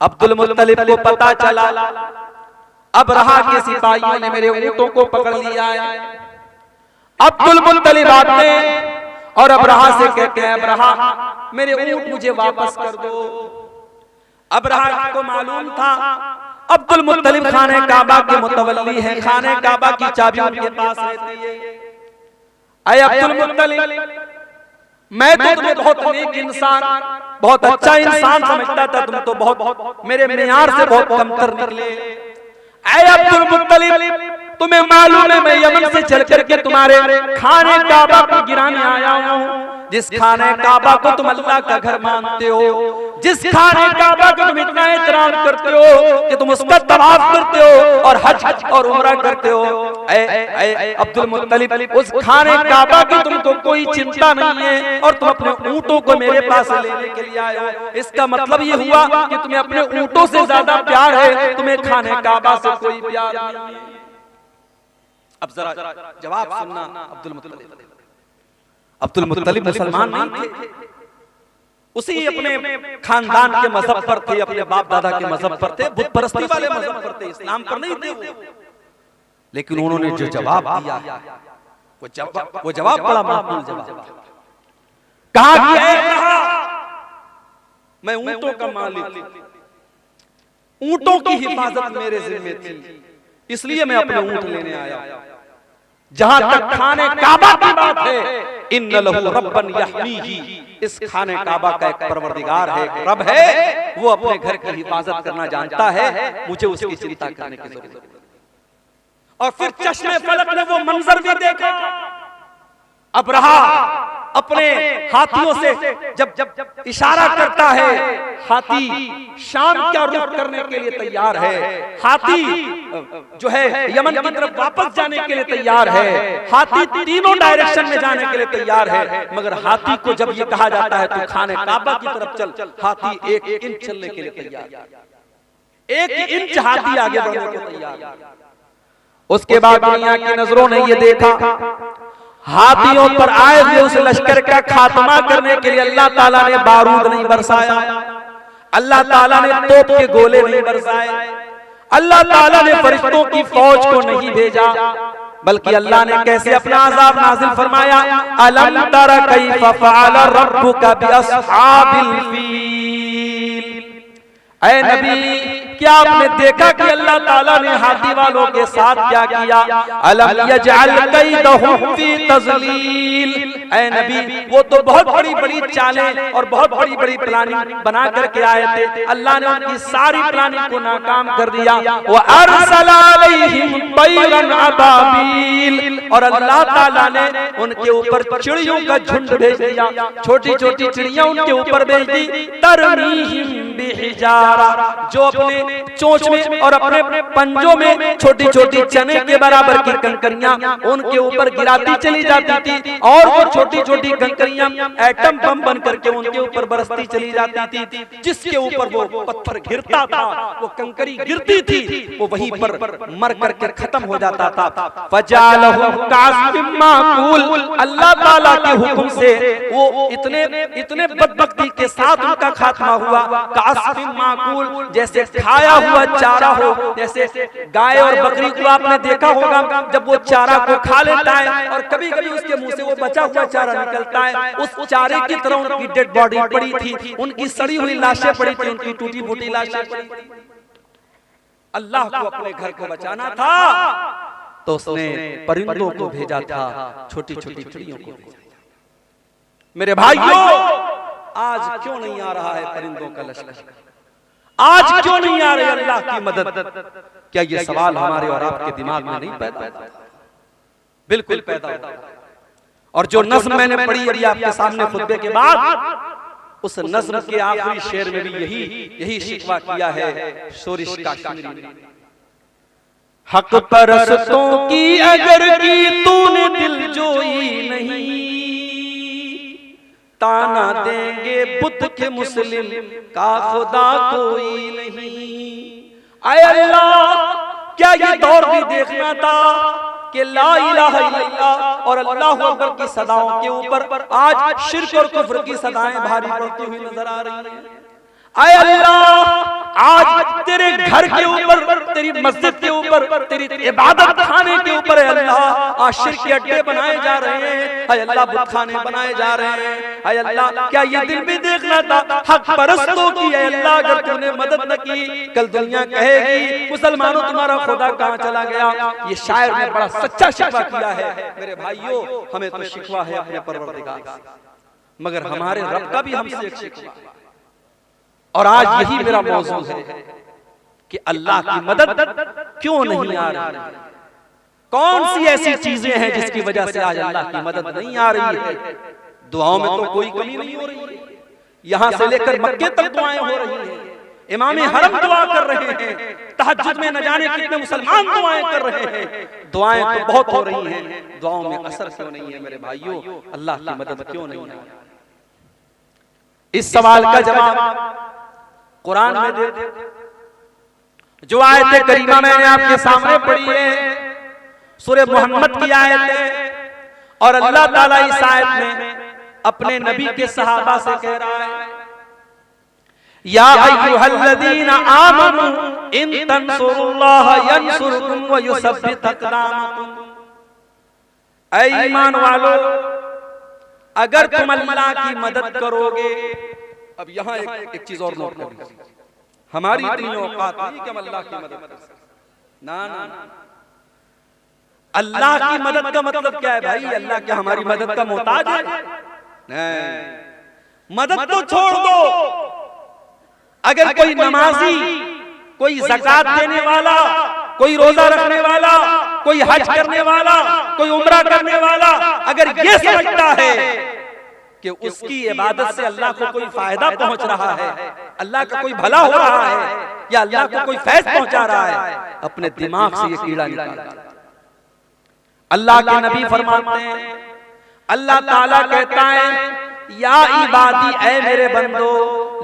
अब्दुल मुत्तलिब को पता चला अबरहा के सिपाहियों ने मेरे ऊँटों को पकड़ लिया है। अब्दुल मुत्तलिब आते और अबरहा से कहते हैं, अबरहा मेरे ऊँट मुझे वापस कर दो। अबरहा को मालूम था अब्दुल मुत्तलिब खाने काबा के मुतवल्ली हैं, खाने काबा की चाबी उनके पास रहती है। अय अब्दुल मुत्तलिब, मैं तो तुम्हें बहुत नेक इंसान, बहुत अच्छा इंसान समझता था, तुम तो बहुत मेरे मेयार से बहुत कमतर निकले। अय अब्दुल मुत्तलिब, तुम्हें मालूम है मैं यमन से चल करके तुम्हारे खाने काबा को गिराने आया हूँ। जिस खाने काबा को तुम अल्लाह का घर मानते हो, जिस खाने काबा को तुम इतना एहतराम करते हो कि तुम उसका तवाफ करते हो और हज और उम्रा करते हो। अब्दुल मुत्तलिब, उस खाने काबा की तुमको कोई चिंता नहीं है और तुम अपने ऊँटों को मेरे पास लेने के लिए आए हो। इसका मतलब ये हुआ कि तुम्हें अपने ऊँटों से ज्यादा प्यार है, तुम्हें खाने काबा से कोई प्यार नहीं है। अब जरा जवाब सुनना अब्दुल मुत्तलिब। अब्दुल मुत्तलिब मुसलमान नहीं थे, उसी अपने खानदान के मजहब पर थे, अपने बाप दादा के मजहब पर थे, बुत परस्ती वाले मजहब पर थे, इस्लाम पर नहीं थे वो। लेकिन उन्होंने जो जवाब दिया वो जवाब बड़ा माकूल जवाब कहा कि मैं ऊँटों का मालिक, ऊँटों की हिफाजत मेरे जिम्मे थी, इसलिए मैं अपने ऊँट लेने आया। जहां तक खाने काबा की बात है, इन्न लहू रब्बन यहमीही, इस खाने काबा का एक परवरदिगार है, एक रब है, वो अपने घर की हिफाजत करना जानता है, मुझे उसकी चिंता करने की जरूरत है। और फिर चश्मे फलक ने वो मंजर भी देखा। अबरहा अपने हाथियों से जब इशारा करता है, हाथी शाम का रुख करने के लिए तैयार है, हाथी जो है यमन की तरफ वापस जाने के लिए तैयार है, हाथी तीनों डायरेक्शन में जाने के लिए तैयार है। मगर हाथी को जब ये कहा जाता है तू खाने काबा की तरफ चल, हाथी 1 इंच चलने के लिए तैयार, 1 इंच हाथी आगे बढ़ने को तैयार। उसके बाद दुनिया की नजरों ने ये देखा, हाथियों पर आए हुए उस लश्कर का खात्मा करने के लिए अल्लाह ताला ने बारूद नहीं बरसाया, अल्लाह ताला ने तोप के गोले नहीं बरसाए, अल्लाह ताला ने फरिश्तों की फौज को नहीं भेजा, बल्कि अल्लाह ने कैसे अपना अज़ाब नाज़िल फरमाया, अलम तरा कैफ़ फ़अल रब्बुका बिअस्हाबिल फील। ऐ नबी, क्या आपने देखा कि अल्लाह ताला ने हाथी वालों के साथ क्या किया? अलम यजअल कैदहुम फी तज़लील। ऐ नबी, वो तो बहुत बड़ी बड़ी चालें और बहुत बड़ी बड़ी प्लानिंग बना करके आए थे, अल्लाह ने उनकी सारी प्लानिंग को नाकाम कर दिया। व अरसल अलैहिम तैरन अबाबील, और अल्लाह ताला ने उनके ऊपर चिड़ियों का झुंड भेज दिया, छोटी छोटी चिड़ियां उनके ऊपर भेज दी। तरमीहिम बिहिजारा, जो अपने चोंच में और अपने पंजों में छोटी छोटी चने के बराबर की कंकरियां उनके ऊपर गिराती चली जाती थी, और वो छोटी छोटी कंकरियां एटम बम बन करके उनके ऊपर बरसती चली जाती थी। जिसके ऊपर वो पत्थर गिरता था, वो कंकरी गिरती थी, वो वहीं पर मर करके खत्म हो जाता था। फजालहु कासिम माकूल, अल्लाह ताला के हुक्म से वो इतने बदबख्ती के साथ उनका खात्मा हुआ। कासिम माकूल, जैसे खाया हुआ चारा हो, जैसे गाय और बकरी को आपने देखा होगा जब वो चारा को खा लेता है और कभी कभी उसके मुंह से वो बचा हुआ चारा निकलता है, उस चारे की तरह उनकी डेड बॉडी पड़ी थी, उनकी सड़ी हुई लाशें पड़ी थी, उनकी टूटी फूटी लाशें पड़ी थी। अल्लाह को अपने घर को बचाना था तो उसने परिंदों को भेजा था, छोटी छोटी चिड़ियों को भेजा। मेरे भाइयों, आज क्यों नहीं आ रहा है परिंदों का लश्कर? आज क्यों नहीं आ रही अल्लाह की मदद? क्या ये सवाल हमारे और आपके दिमाग में नहीं पैदा होता? बिल्कुल पैदा होता है। और जो नज़्म मैंने पढ़ी अभी आपके सामने खुतबे के बाद, उस नज़्म के आखिरी शेर में भी यही शिकवा किया है शोरिश काश्मीरी ने। हक परस्तों की अगर की तूने दिल जोई नहीं, ताना देंगे बुत के मुस्लिम का खुदा कोई नहीं। आय अल्लाह, क्या ये दौर भी देखना था कि ला इलाहा इल्लल्लाह और अल्लाहु अकबर की सदाओं के ऊपर आज शिर्क और कुफ्र की सदाएं भारी पड़ती हुई नजर आ रही हैं। आय अल्लाह, तेरे घर के ऊपर, तेरी मस्जिद के ऊपर, तेरी इबादत खाने के ऊपर है अल्लाह आज शिर्क के अड्डे बनाए जा रहे हैं, है अल्लाह बुत खाने बनाए जा रहे हैं, है अल्लाह क्या ये दिल भी देखना था हक परस्तों की है अल्लाह अगर तूने मदद न की कल दुनिया कहेगी मुसलमानों तुम्हारा खुदा कहाँ चला गया। ये शायर ने बड़ा सच्चा शिकवा किया है मेरे भाइयों, हमें तो शिकवा है अपने परवरदिगार से, मगर हमारे रब का भी हमसे एक शिकवा। और आज यही मेरा मौजू है कि अल्लाह की मदद क्यों नहीं आ रही, कौन सी ऐसी चीजें हैं जिसकी वजह से आज अल्लाह की मदद नहीं आ रही है। दुआओं में तो कोई कमी नहीं हो रही है, यहां से लेकर मक्के तक दुआएं हो रही हैं, इमाम हरम दुआ कर रहे हैं, तहज्जुद में न जाने कितने मुसलमान दुआएं कर रहे हैं, दुआएं तो बहुत हो रही हैं, दुआओं में असर क्यों नहीं है मेरे भाइयों, अल्लाह की मदद क्यों नहीं है। इस सवाल का जवाब कुरान में दे दे। जो आयत करीमा मैंने आपके सामने पढ़ी है सूरह मोहम्मद की आयत है, और अल्लाह ताला इस आयत में अपने नबी के सहाबा से कह रहा है या अय्युहल्लज़ीना आमनू इन तंसुरुल्लाह यंसुरकुम व युसब्बित अक़दामकुम। ऐ ईमान वालों अगर तुम अल्लाह की मदद करोगे। अब यहाँ एक चीज और नोट कर लीजिए, हमारी इतनी औकात नहीं कि हम अल्लाह की मदद कर सकते, ना ना ना। अल्लाह की मदद का मतलब क्या है भाई, अल्लाह क्या हमारी मदद का मोहताज है? नहीं, मदद तो छोड़ दो, अगर कोई नमाजी, कोई ज़कात देने वाला, कोई रोजा रखने वाला, कोई हज करने वाला, कोई उम्रा करने वाला अगर ये समझता है कि उसकी इबादत से अल्लाह को कोई फायदा पहुंच रहा है, अल्लाह का कोई भला हो रहा है, या अल्लाह को कोई फैज़ पहुंचा रहा है, अपने दिमाग से ये कीड़ा निकाल। अल्लाह के नबी फरमाते हैं, अल्लाह ताला कहता है या इबादी ऐ मेरे बंदो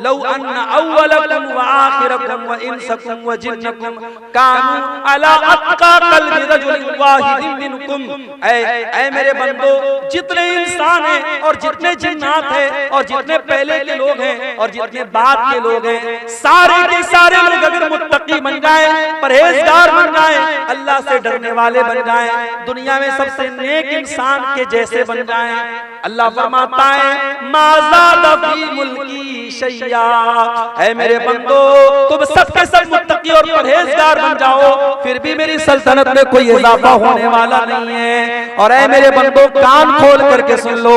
लौ अन्ना अव्वलकुम व आखिरकुम व इंसकुम व जिन्नकुम कानू अला अत्का कल्बि रजुलिन वाहिदिन मिनकुम। ऐ मेरे बंदो जितने इंसान हैं और जितने जिन्नात हैं और जितने पहले के लोग हैं और जितने बाद के लोग हैं, सारे के सारे लोग अगर मुत्तकी बन जाए, परहेजगार बन जाए, अल्लाह से डरने वाले बन जाए, दुनिया में सबसे नेक इंसान के जैसे बन जाए, अल्लाह फरमाता है माज़ादा फी मुल्की शैया। ऐ मेरे बंदो तुम सबके सब मुत्तकी और परहेजगार बन जाओ, फिर भी मेरी सल्तनत में कोई इजाफा होने वाला नहीं है। और ऐ मेरे बंदो कान खोल करके सुन लो,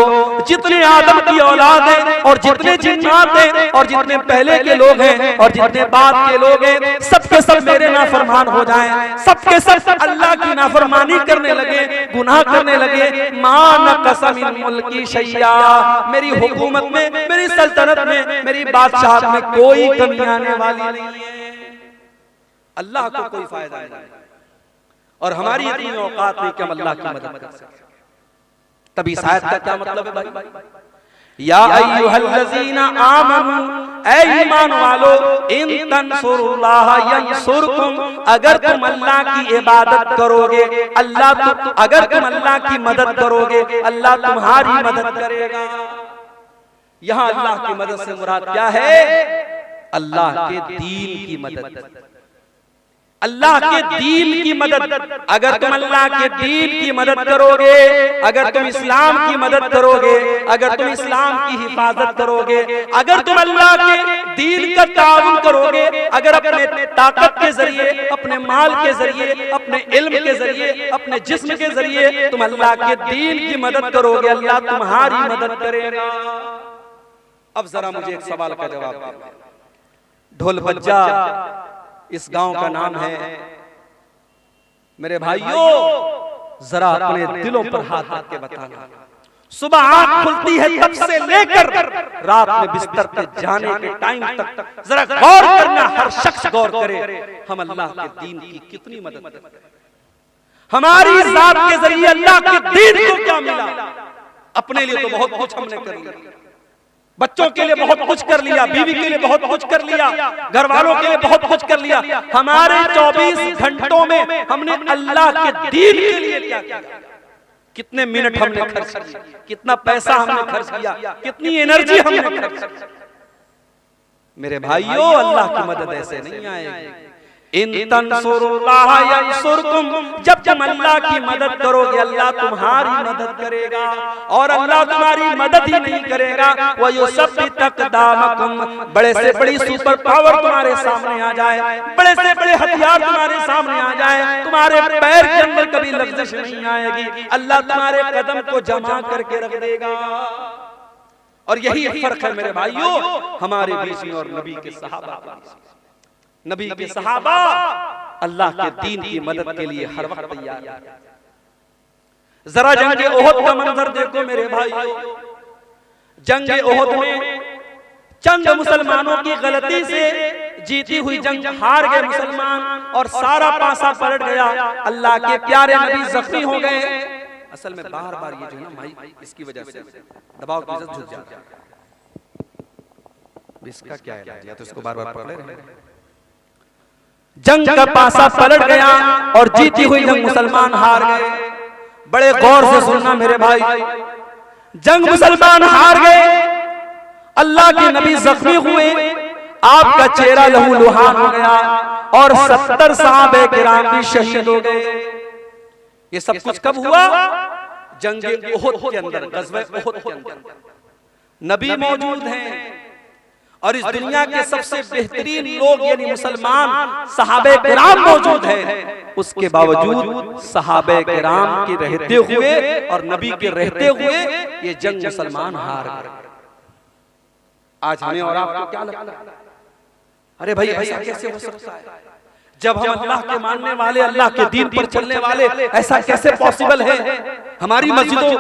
जितने आदम की औलाद है और जितने जिन्नात हैं और जितने पहले के लोग हैं और जितने बाद के लोग हैं, सबके सब मेरे नाफरमान हो जाएं, सबके सब अल्लाह की नाफरमानी करने लगे, गुनाह करने लगे, मा नक़सा मिन मुल्की शैया, मेरी हुकूमत में, मेरी सल्तनत में, मेरी बादशाहत में कोई कमी आने वाली नहीं है। अल्लाह को कोई फायदा नहीं, और हमारी इतनी औकात नहीं कि हम अल्लाह की मदद कर सकें। तभी इस आयत का क्या मतलब है भाई, या अय्युहल्लज़ीना आमनू ऐ ईमान वालो इन तंसुरुल्लाह यंसुरकुम, अगर तुम अल्लाह की इबादत करोगे, अल्लाह तो अगर तुम अल्लाह की मदद करोगे, अल्लाह तुम्हारी मदद करेगा। यहाँ अल्लाह की मदद से मुराद क्या है? अल्लाह के दीन की मदद, अल्लाह के दीन की मदद। अगर तुम अल्लाह के दीन की मदद करोगे, अगर तुम इस्लाम की मदद करोगे, अगर तुम इस्लाम की हिफाजत करोगे, अगर तुम अल्लाह के दीन का ताउन करोगे, अगर अपने ताकत के जरिए, अपने माल के जरिए, अपने इल्म के जरिए, अपने जिस्म के जरिए तुम अल्लाह के दीन की मदद करोगे, अल्लाह तुम्हारी मदद करेगा। अब जरा मुझे एक सवाल का जवाब दो। ढोलबज्जा इस गांव का नाम है। मेरे भाइयों जरा अपने दिलों पर हाथ रख के बताना, सुबह आंख खुलती है तब से लेकर रात में बिस्तर पे जाने के टाइम तक जरा गौर करना, हर शख्स गौर करे, हम अल्लाह के दीन की कितनी मदद करते हैं। हमारी जात के जरिए अल्लाह के दीन को क्या मिला? अपने लिए तो बहुत कुछ हमने कर लिया, बच्चों के लिए बहुत कुछ कर लिया, बीवी के लिए बहुत कुछ कर लिया, घर वालों के लिए बहुत कुछ कर लिया। हमारे 24 घंटों में हमने अल्लाह के दीन के लिए क्या किया? कितने मिनट हमने खर्च किया, कितना पैसा हमने खर्च किया, कितनी एनर्जी हमने खर्च की। मेरे भाइयों, अल्लाह की मदद ऐसे नहीं आएगी। इन तंसुरुल्लाह यंसुरकुम, जब तुम अल्लाह की मदद करोगे अल्लाह तुम्हारी मदद करेगा। और अल्लाह तुम्हारी मदद ही नहीं करेगा, वो युसब्बित अक़दामकुम, बड़े से बड़ी सुपर पावर तुम्हारे सामने आ जाए, बड़े से बड़े हथियार तुम्हारे सामने आ जाए, तुम्हारे पैर के अंदर कभी लग़ज़श नहीं आएगी, अल्लाह तुम्हारे कदम को जमा करके रख देगा। और यही फर्क है मेरे भाइयों हमारे बीच में और नबी के सहाबा के बीच में। नबी के सहाबा अल्लाह के दीन की मदद के लिए हर वक्त तैयार है। जरा जंग ओहद का मंजर देखो मेरे भाइयों। जंग ओहद में चंद मुसलमानों की गलती से जीती हुई जंग हार गए मुसलमान और सारा पासा पलट गया। अल्लाह के प्यारे नबी जख्मी हो गए। असल में बार बार ये जो है ना माइक, इसकी वजह से दबाव की वजह से झुक जाता है। इसका क्या इलाज है? तो इसको बार बार पकड़ रहे हैं। जंग का पासा पलट गया और जीती हुई जंग मुसलमान हार गए। बड़े गौर से सुनना मेरे भाई, जंग मुसलमान हार गए, अल्लाह के नबी जख्मी हुए, आपका चेहरा लहूलुहान हो गया और 70 सहाबे किराम भी शहीद हो गए। ये सब कुछ कब हुआ? जंग ओहद के अंदर, ग़ज़वा ओहद के अंदर नबी मौजूद हैं और इस दुनिया के सबसे बेहतरीन लोग यानी मुसलमान सहाबे किराम मौजूद हैं। उसके बावजूद सहाबे किराम के रहते हुए और नबी के रहते हुए ये जंग मुसलमान हार गए। आज हमें और आपको क्या लगता है? अरे भाई ऐसा कैसे हो सकता है? जब हम अल्लाह के मानने वाले, अल्लाह के दीन पर चलने वाले, ऐसा कैसे पॉसिबल है? हमारी मस्जिदों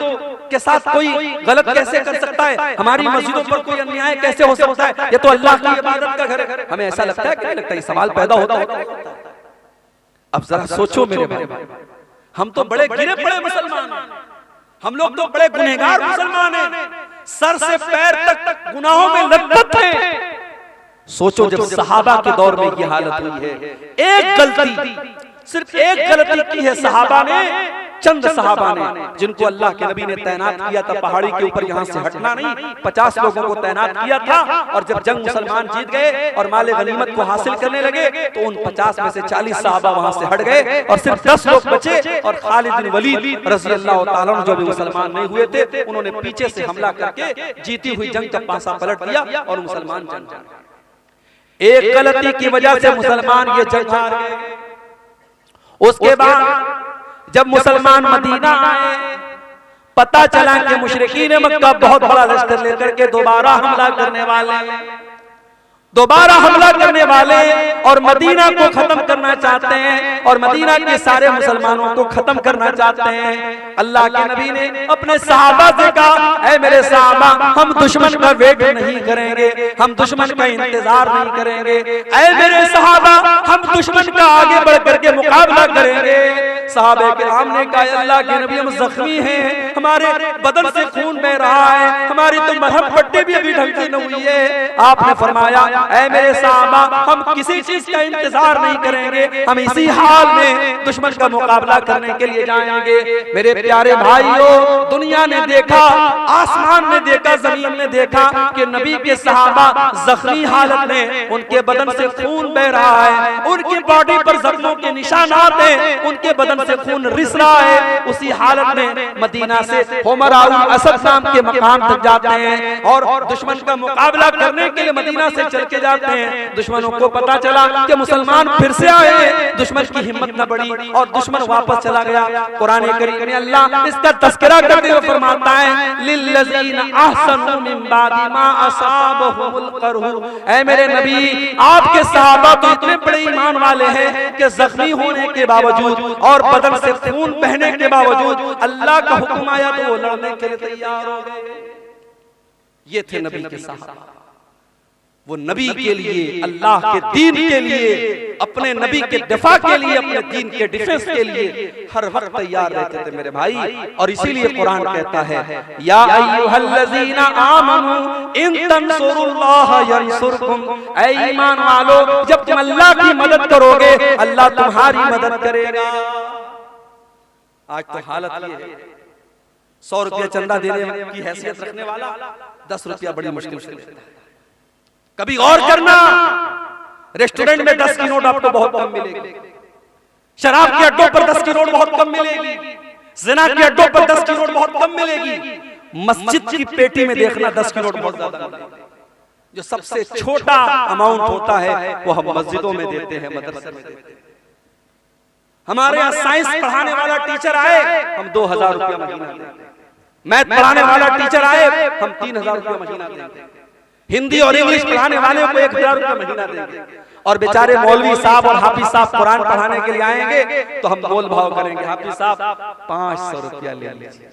के साथ कोई गलत कैसे कर सकता है? हमारी मस्जिदों पर कोई अन्याय कैसे हो सकता है? ये तो अल्लाह की इबादत का घर है। हमें ऐसा लगता है कि नहीं लगता? ये सवाल पैदा होता है। अब जरा सोचो मेरे भाई, हम तो बड़े गिरे पड़े मुसलमान हैं, हम लोग तो बड़े गुनहगार मुसलमान हैं, सर से पैर तक गुनाहों में लथपथ हैं। सोचो जब सहाबा के दौर में ये हालत हुई है, एक गलती, सिर्फ एक गलती की है सहाबा ने, चंद सहाबा ने, जिनको अल्लाह के नबी ने तैनात किया था पहाड़ी के ऊपर, यहाँ से हटना नहीं, 50 लोगों को तैनात किया था। और जब जंग मुसलमान जीत गए और माले गनीमत को हासिल करने लगे तो उन 50 में से 40 सहाबा वहां से हट गए और सिर्फ 10 लोग बचे। और खालिद बिन वलीद रज़ी अल्लाह ताला अन्हु जो भी मुसलमान नहीं हुए थे, उन्होंने पीछे से हमला करके जीती हुई जंग का पासा पलट दिया और मुसलमान जंग हार गए। एक गलती की वजह से मुसलमान ये जंग हार गए। उसके बाद जब मुसलमान मदीना आए, पता चला कि मुशरिकीन मक्का बहुत बड़ा लश्कर लेकर के दोबारा हमला करने वाले और मदीना को खत्म करना चाहते हैं और मदीना के सारे मुसलमानों को खत्म करना चाहते हैं। अल्लाह के नबी ने अपने सहाबा से कहा, ऐ मेरे सहाबा, हम दुश्मन का वेट नहीं करेंगे, हम दुश्मन का इंतजार नहीं करेंगे। ऐ मेरे सहाबा, हम दुश्मन का आगे बढ़ करके मुकाबला करेंगे। सहाबे किराम ने कहा, अल्लाह के नबी, हम जख्मी हैं, हमारे बदन से खून बह रहा है, हमारी तो मरहम पट्टी भी अभी ढंग से न हुई है। आपने फरमाया, ऐ मेरे सहाबा, हम किसी चीज का इंतजार नहीं करेंगे, हम इसी हाल में दुश्मन का मुकाबला करने के लिए जाएंगे। मेरे प्यारे भाइयों, दुनिया ने देखा, आसमान ने देखा, जमीन ने देखा कि नबी के सहाबा जख्मी हालत में, उनके बदन से खून बह रहा है, उनकी बॉडी पर जख्मों के निशानात हैं, उनके बदन से खून रिस रहा है। उसी हालत में मदीना से हुमरा असद नाम के मकाम तक जाते हैं और दुश्मन का मुकाबला करने के लिए मदीना से चल के जाते हैं। दुश्मनों को पता चला कि मुसलमान फिर से आए, दुश्मन की हिम्मत न बढ़ी और दुश्मन वापस चला गया। कुरान करीम में अल्लाह इसका तज़किरा करते हुए फरमाता है, लिल्लज़ीना अहसनु मिन बादि मा असाबहुमुल करहु। ऐ मेरे नबी, आपके सहाबा तो इतने बड़े ईमान वाले हैं कि जख्मी होने के बावजूद और बदन से खून बहने के बावजूद अल्लाह का हुक्म आया तो वो लड़ने के लिए तैयार हो गए। ये थे नबी के सहाबा। वो नबी के लिए, अल्लाह के दीन के लिए, अपने नबी के दिफा के लिए, अपने दीन के डिफेंस के लिए हर वक्त तैयार रहते थे मेरे भाई। और इसीलिए कुरान कहता है, या अय्युहल्लज़ीना आमनू इन तंसुरुल्लाह यंसुरकुम। ऐ ईमान वालो, जब तुम अल्लाह की मदद करोगे अल्लाह तुम्हारी मदद करेगा। आज तो हालत ये है, 100 रुपया चंदा देने की हैसियत रखने वाला 10 रुपया बड़ी मुश्किल से लेता है। कभी गौर करना, रेस्टोरेंट में 10 की नोट आपको बहुत कम मिलेगी, शराब के अड्डों पर 10 की नोट बहुत कम मिलेगी, ज़िना के अड्डों पर 10 की नोट बहुत कम मिलेगी। मस्जिद की पेटी में देखना 10 की नोट बहुत ज्यादा मिलेगी। जो सबसे छोटा अमाउंट होता है वो हम मस्जिदों में देते हैं, मदरसे में देते हैं। हमारे यहाँ साइंस पढ़ाने वाला टीचर आए, हम 2000 रुपया महीना देंगे। मैथ पढ़ाने वाला टीचर आए, हम 3000 रुपया महीना देंगे। हिंदी और इंग्लिश पढ़ाने वाले को 1000 रुपया महीना देंगे। और बेचारे मौलवी साहब और हाफिज साहब कुरान पढ़ाने के लिए आएंगे तो हम मोल भाव करेंगे, हाफिज साहब 500 रुपया ले लीजिए।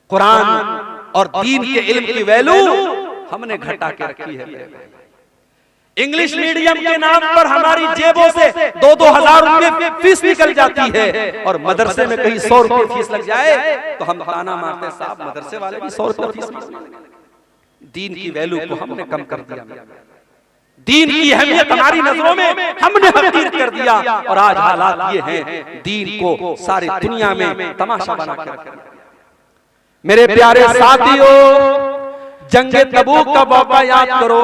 कुरान और दीन के इल्म की वैल्यू हमने घटा के रखी है। इंग्लिश मीडियम के नाम पर हमारी जेबों से 2-2 हजार रुपए फीस निकल जाती है, और मदरसे में कहीं 100 रुपए फीस लग जाए तो हम ताना मारते, साहब मदरसे वाले भी 100 रुपए फीस मांगते। दीन की वैल्यू को हमने कम कर दिया, दीन की अहमियत हमारी नजरों में हमने हकीर कर दिया, और आज हालात ये हैं दीन को सारी दुनिया में तमाशा बना के रखा। मेरे प्यारे साथियों, जंगे तबूक का मौका याद करो,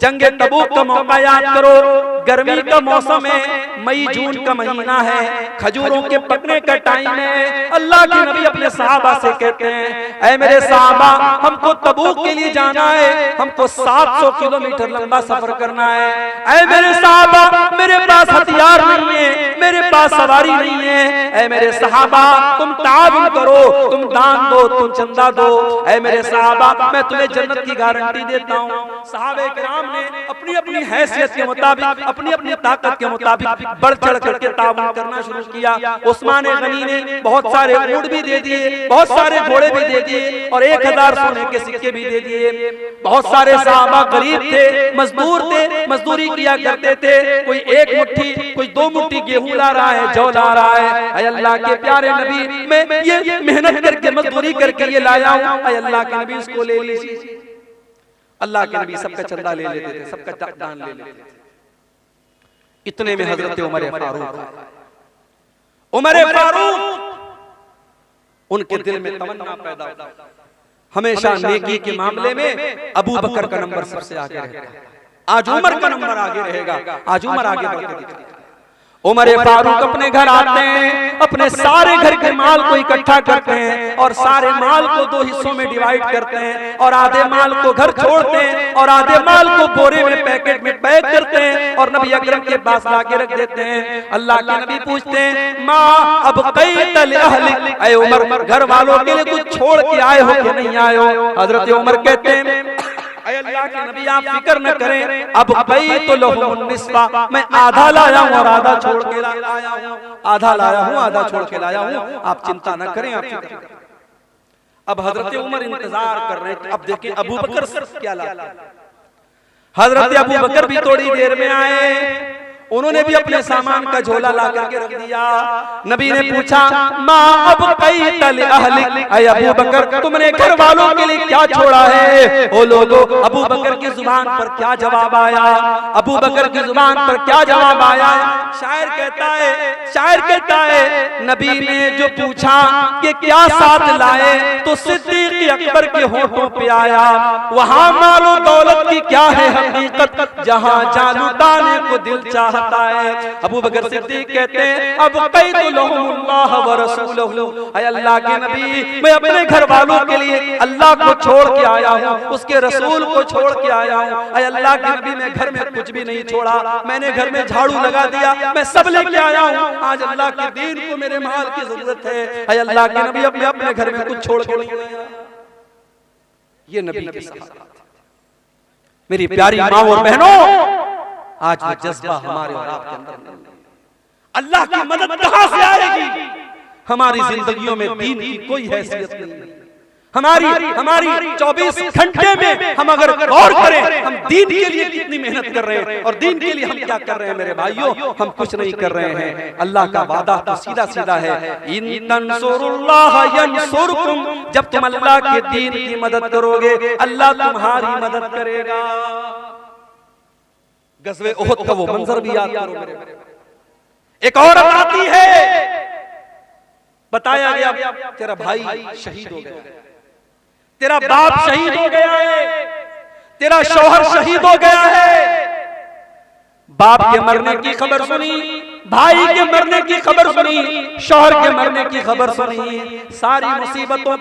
जंगे तबूक का मौका याद करो। गर्मी का मौसम है, मई जून का महीना है, खजूरों के पकने का टाइम है। अल्लाह के नबी अपने सहाबा से कहते हैं, ऐ मेरे सहाबा, हमको तबूक के लिए जाना है, हमको 700 किलोमीटर लंबा सफर करना है। ऐ मेरे सहाबा, मेरे पास हथियार नहीं है, मेरे पास सवारी नहीं है। ऐ मेरे सहाबा, तुम ताउन करो, तुम दान दो, तुम चंदा दो। ऐ मेरे सहाबा, मैं तुम्हें जन्नत की गारंटी देता हूँ। सहाबे किराम ने अपनी अपनी हैसियत के मुताबिक, अपनी अपनी ताकत के मुताबिक बढ़ चढ़ करके ताउन करना शुरू किया। उस्मान गनी ने बहुत सारे ऊंट भी दे दिए, बहुत सारे घोड़े भी दे दिए, और 1000 सोने के सिक्के भी दे दिए। बहुत सारे सहाबा गरीब थे, मजदूर थे, मजदूरी किया करते थे। कोई 1 मुट्ठी, कोई 2 मुट्ठी गेहूं ला रहा है, जौ ला रहा है। ऐ अल्लाह के प्यारे नबी, मैं ये मेहनत करके मजदूरी करके ये लाया हूं, ऐ अल्लाह के नबी इसको ले लीजिए। अल्लाह के नबी सबका चंदा ले लेते थे, सबका दान ले लेते थे। इतने में हजरत उमर फारूक, उनके दिल में तमन्ना पैदा हुई, हमेशा नेकी के मामले में अबू बकर का नंबर सबसे आगे रहेगा। आज उमर का नंबर आगे रहेगा, आज उमर आगे बढ़ते दिखा। उमर फारूक अपने घर आते हैं, अपने सारे घर के माल को इकट्ठा करते हैं, और सारे माल को 2 हिस्सों में डिवाइड करते हैं, और आधे माल को घर छोड़ते हैं, और आधे माल को बोरे में पैकेट में पैक करते हैं, और नबी अकरम के पास लाके रख देते हैं। अल्लाह के नबी पूछते हैं, माँ अब क़ैत लिअहलिक, ऐ उमर, घर वालों के लिए कुछ छोड़ के आए हो कि नहीं आए हो? हजरत उमर कहते हैं, अल्लाह के नबी आप फिक्र न करें, अब तो लहुम निस्फा, मैं आधा लाया हूँ और आधा छोड़ के लाया हूँ, आधा लाया हूँ आधा छोड़ के लाया हूँ, आप चिंता न करें, आप फिक्र न करें। अब हजरत उमर इंतजार कर रहे हैं, अब देखिए अबू बकर क्या लाते। हजरत अबू बकर भी थोड़ी देर में आए, उन्होंने भी अपने सामान का झोला ला करके रख दिया। नबी ने पूछा, माँ अब क़ैत लिअहलिक, ऐ अबू बकर, तुमने घर वालों के लिए क्या छोड़ा है? ओ लोगों, अबू बकर की जुबान पर क्या जवाब आया? अबू बकर की जुबान पर क्या जवाब आया? शायर कहता है, नबी ने जो पूछा कि क्या साथ लाए, तो सिद्दीक़ अकबर के होठों पे आया, वहां मालो दौलत की क्या है हकीकत, जहां जानू दाने को दिल चाहता है। अबू बकर सिद्दीक कहते हैं, अब क़ैतुल्लाह व रसूलहू, ऐ अल्लाह के नबी, मैं अपने घर वालों के लिए अल्लाह को छोड़ के आया हूँ, उसके रसूल को छोड़ के आया हूँ। ऐ अल्लाह के नबी, मैं घर में कुछ भी नहीं छोड़ा, मैंने घर में झाड़ू लगा दिया, मैं सब लेके आया हूँ। आज अल्लाह के दीन को मेरे माल की जरूरत है। ऐ अल्लाह के नबी, अपने घर में कुछ छोड़ के नहीं आया। ये नबी के सहाबा। मेरी प्यारी माँ और बहनों, आज वो जज्बा हमारे और आपके अंदर नहीं। अल्लाह की मदद कहां से आएगी? हमारी जिंदगियों में दीन की कोई हैसियत नहीं। हमारी 24 घंटे में हम अगर गौर करें, हम दीन के लिए कितनी मेहनत कर रहे हैं, और दीन के लिए हम क्या कर रहे हैं मेरे भाइयों? हम कुछ नहीं कर रहे हैं। अल्लाह का वादा तो सीधा सीधा है, इन तंसुरुल्लाह यंसुरकुम, जब तुम अल्लाह के दीन की मदद करोगे, अल्लाह तुम्हारी मदद करेगा। गज़वे उहद का वो मंजर भी याद करो मेरे। एक औरत आती है, बताया गया तेरा भाई शहीद हो गया, तेरा बाप शहीद हो गया है, तेरा शौहर शहीद हो गया है। बाप के मरने की खबर सुनी, भाई के मरने की खबर सुनी, शौहर के मरने की खबर सुनी, सारी मुसीबतों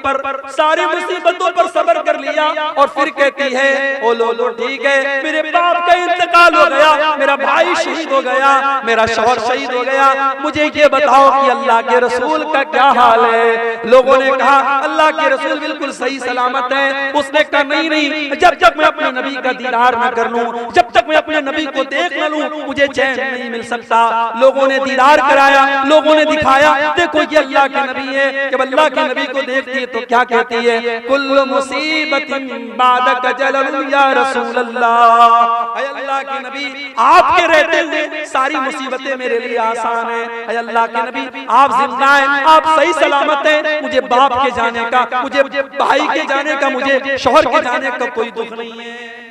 पर सब्र कर लिया और फिर कहती है ओ लो ठीक है, मेरे बाप का इंतकाल हो गया, मेरा भाई शहीद हो गया, मेरा शौहर शहीद हो गया, मुझे ये बताओ कि अल्लाह के रसूल का क्या हाल है। लोगों ने कहा अल्लाह के रसूल बिल्कुल सही सलामत है। उसने कहा नहीं, जब तक मैं अपने नबी का दीदार न कर लूं, जब तक मैं अपने नबी को देख न लूं, मुझे चैन नहीं मिल सकता। लोगों ने दीदार कराया, लोगों ने दिखाया, देखो ये अल्लाह के नबी है। जब अल्लाह के नबी को देखती है तो क्या कहती है, कुल्लु मुसीबतिन बादक जलल या रसूल अल्लाह। अल्लाह के नबी आपके रहते हुए सारी मुसीबतें मेरे लिए आसान है। अल्लाह के नबी आप जिंदा हैं, आप सही सलामत हैं, मुझे बाप के जाने का, मुझे भाई के जाने का, मुझे शौहर के जाने का कोई दुख नहीं है।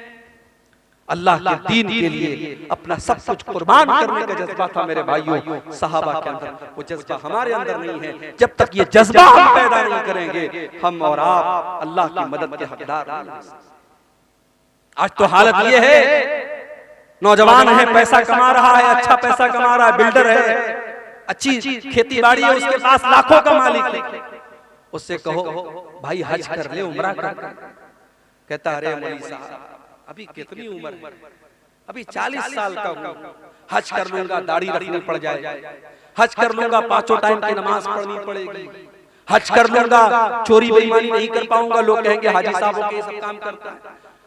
अल्लाह के दीन के लिए अपना सब कुछ कुर्बान करने का जज्बा था मेरे भाइयों सहाबा के अंदर। वो जज्बा हमारे अंदर नहीं है। जब तक ये जज्बा हम पैदा नहीं करेंगे, हम और आप अल्लाह की मदद के हकदार नहीं। आज तो हालत ये है, नौजवान है, पैसा कमा रहा है, अच्छा पैसा कमा रहा है, बिल्डर है, अच्छी खेती बाड़ी है, उसके पास लाखों का मालिक है। उससे कहो भाई हज कर ले, उम्रा कर, कहता अरे मौलवी साहब अभी कितनी उम्र है, अभी 40 साल का हूं, हज कर लूंगा दाढ़ी रखनी पड़ जाए, हज कर लूंगा 5 टाइम की नमाज पढ़नी पड़ेगी, हज कर लूंगा चोरी बेईमानी नहीं कर पाऊंगा, लोग कहेंगे हाजी साहब के सब काम करता है।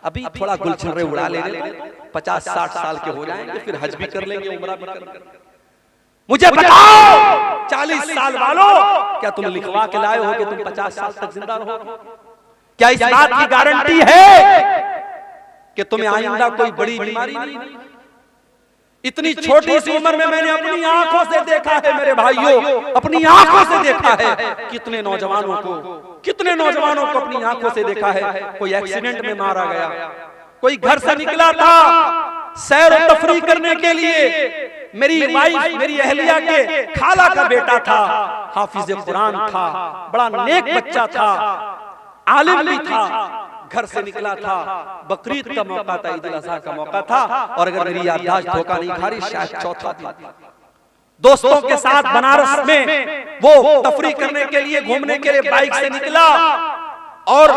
अभी थोड़ा गुलछर्रे उड़ा ले, 50-60 साल के हो जाएंगे, फिर हज भी कर लेंगे, उम्रा भी कर लेंगे। मुझे बताओ 40 साल वालों, क्या तुम लिखवा के लाए हो कि तुम 50 साल तक जिंदा रहोगे? क्या इस बात की गारंटी है कि तुम्हें आइंदा कोई बड़ी बीमारी नहीं? इतनी छोटी सी उम्र में मैंने अपनी आंखों से देखा है मेरे भाइयों, अपनी आंखों से देखा है कितने नौजवानों को अपनी आंखों से देखा है। कोई एक्सीडेंट में मारा गया, कोई घर से निकला था सैर और तफरीह करने के लिए, मेरी वाइफ मेरी अहलिया के खाला का बेटा था, हाफिज कुरान था, बड़ा नेक बच्चा था, आलिम भी था, घर से निकला था, बकरीद का मौका था, ईद उल अज़हा का मौका था, और अगर मेरी याददाश्त धोखा नहीं खा रही शायद चौथा दिन, दोस्तों के साथ बनारस में वो तफरीह करने के लिए, घूमने के लिए बाइक से निकला, और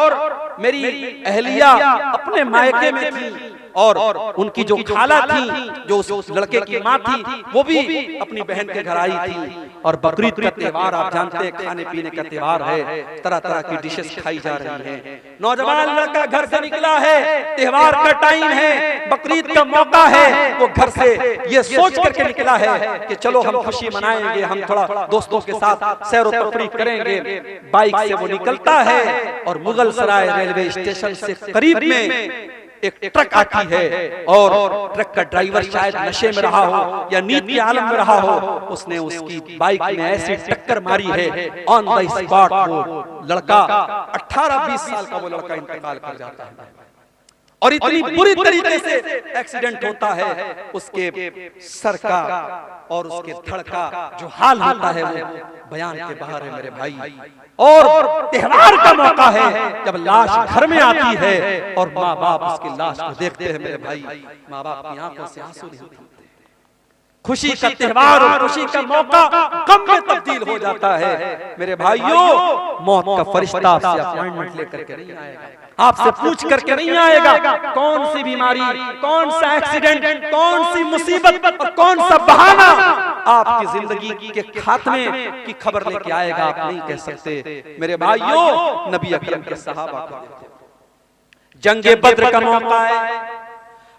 मेरी अहलिया अपने मायके में थी, और उनकी जो खाला थी, जो उस लड़के की माँ थी, वो भी अपनी बहन के घर आई थी। और बकरीद का त्योहार आप जानते हैं, खाने पीने का त्योहार है, तरह तरह की डिशेस खाई जा रही हैं। नौजवान लड़का घर से निकला है, त्योहार का टाइम है, बकरीद का मौका है, वो घर से ये सोच करके निकला है कि चलो हम खुशी मनाएंगे, हम थोड़ा दोस्तों के साथ सैर और तफरीह करेंगे। बाइक से वो निकलता है और मुगल सराय रेलवे स्टेशन से करीब में एक ट्रक आती है, और ट्रक का ड्राइवर शायद नशे में रहा हो या नींद के आलम में रहा हो, उसने उसकी बाइक में ऐसी टक्कर मारी है, ऑन द स्पॉट वो लड़का 18-20 साल का वो लड़का इंतकाल कर जाता है। और इतनी बुरी तरीके से एक्सीडेंट होता है, उसके सर का और उसके धड़ का जो हाल होता है वो बयान के बाहर है मेरे भाई। और त्योहार का मौका है, जब लाश घर में आती है और माँ बाप उसकी लाश को देखते हैं मेरे भाई, माँ बाप की आंखों से आंसू नहीं होते। खुशी का त्योहार और खुशी का मौका गम में तब्दील हो जाता है मेरे भाइयों। मौत का फरिश्ता आपसे अपॉइंटमेंट लेकर के नहीं आएगा, आपसे पूछ करके नहीं आएगा कौन सी बीमारी, कौन सा एक्सीडेंट, कौन सी मुसीबत और कौन सा बहाना आपकी जिंदगी के खात्मे की खबर लेके आएगा, आप नहीं कह सकते मेरे भाइयों। नबी अकरम के सहाबा को जंगे बद्र का मौका है,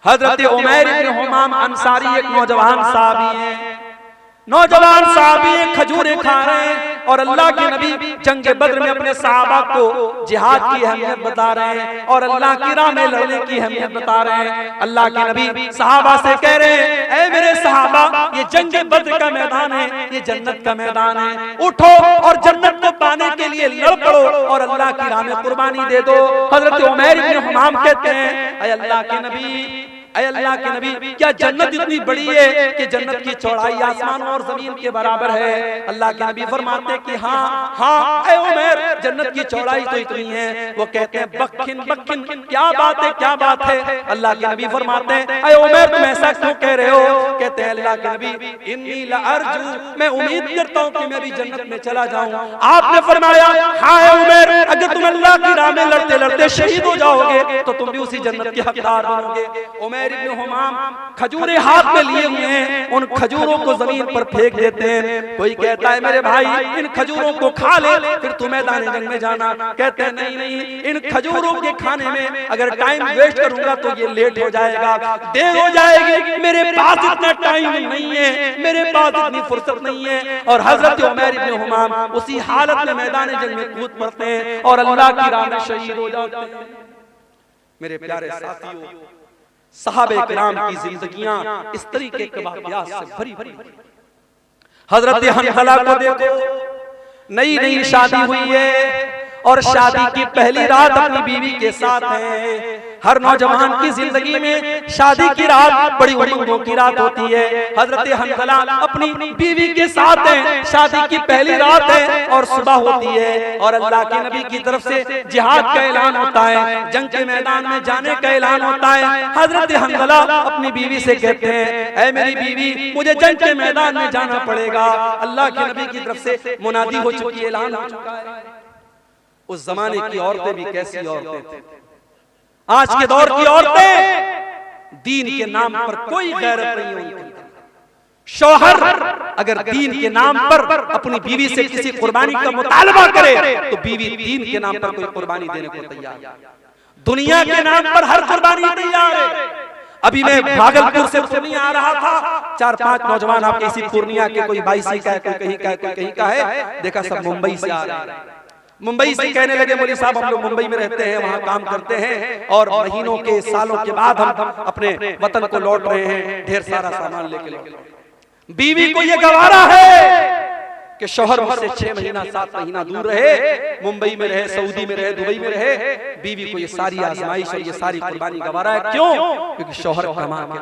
हजरत उमैर इब्न हुमाम अंसारी एक नौजवान साहबी हैं, नौजवान साहबी खजूरें खा रहे हैं, और अल्लाह के नबी जंगे बद्र में अपने सहाबा को जिहाद की अहमियत बता रहे हैं और अल्लाह की राह में लड़ने की अहमियत बता रहे हैं। अल्लाह के नबी सहाबा से कह रहे हैं, ऐ मेरे सहाबा, ये जंगे बद्र का मैदान है, ये जन्नत का मैदान है, उठो और जन्नत को पाने के लिए लड़ पड़ो और अल्लाह की राह में कुर्बानी दे दो। हजरत उमैर इब्न हुमाम कहते हैं, ऐ अल्लाह के नबी, ऐ अल्लाह के नबी, क्या जन्नत इतनी बड़ी है कि जन्नत की चौड़ाई आसमान और जमीन के बराबर है? अल्लाह के नबी फरमाते कि हाँ हाँ ऐ उमर, जन्नत की चौड़ाई तो इतनी है। वो कहते हैं बखिन बखिन, क्या बात है, क्या बात है? अल्लाह के नबी फरमाते हैं ऐ उमर, तुम ऐसा क्यों कह रहे हो? कहते हैं अल्लाह के नबी, इन्नी लअरजू, मैं उम्मीद करता हूँ कि मैं भी जन्नत में चला जाऊं। आपने फरमाया हाँ ऐ उमर, अगर तुम अल्लाह की राह में लड़ते लड़ते शहीद हो जाओगे तो तुम भी उसी जन्नत के हकदार बनोगे। उमर इब्न हुमाम खजूरें हाथ में लिए हुए हैं, उन खजूरों को जमीन पर फेंक देते हैं। कोई कहता है मेरे भाई इन खजूरों को खा ले, फिर तू मैदान जंग में जाना। कहते हैं नहीं नहीं, इन खजूरों के खाने में अगर टाइम वेस्ट करूंगा तो ये लेट हो जाएगा, देर हो जाएगी, मेरे पास इतना टाइम नहीं है, मेरे पास इतनी फुर्सत नहीं है। और हजरत उमर इब्न हुमाम उसी हालत में मैदान जंग में कूद पड़ते हैं और अल्लाह की राह में शहीद हो जाते हैं। मेरे प्यारे साथियों, सहाबे किराम की जिंदगियां इस तरीके के वाक़यात से भरी भरी। हजरत हंज़ला को देखो, नई नई शादी हुई है और शादी की पहली रात अपनी बीवी के साथ है। हर नौजवान की जिंदगी में शादी की रात बड़ी उमंगों की रात होती है। हजरत हंज़ला अपनी बीवी के साथ हैं, शादी की पहली रात है और सुबह होती है और अल्लाह के नबी की तरफ से जिहाद का ऐलान होता है, जंग के मैदान में जाने का ऐलान होता है। हजरत हंज़ला अपनी बीवी से कहते हैं ऐ मेरी बीवी, मुझे जंग के मैदान में जाना पड़ेगा। अल्लाह के नबी की तरफ से मुनादी हो चुकी, ऐलान हो चुका है। उस जमाने की औरतें भी कैसी औरतें थी, आज के दौर की औरतें दीन के नाम पर कोई गैरत नहीं उनकी। शौहर अगर दीन के नाम पर अपनी बीवी से किसी कुर्बानी का मुतालबा करे तो बीवी दीन के नाम पर कोई कुर्बानी देने को तैयार है। दुनिया के नाम पर हर कुर्बानी तैयार है। अभी मैं भागलपुर से पूर्णिया आ रहा था, 4-5 नौजवान आपके इसी पूर्णिया के, कोई 22 का है, कोई कहीं का है, कोई कहीं का है, देखा सब मुंबई से आ रहे हैं। मुंबई से कहने लगे मौलवी साहब हम लोग मुंबई में रहते हैं, वहां काम करते हैं और महीनों के सालों के बाद हम अपने वतन को लौट रहे हैं, ढेर सारा सामान लेके। बीवी को ये गवारा है कि शौहर मुझसे 6 महीना 7 महीना दूर रहे, मुंबई में रहे, सऊदी में रहे, दुबई में रहे, बीवी को ये सारी आजमाइश और ये सारी कुर्बानी गवारा है। क्यों? क्योंकि शौहर कमा के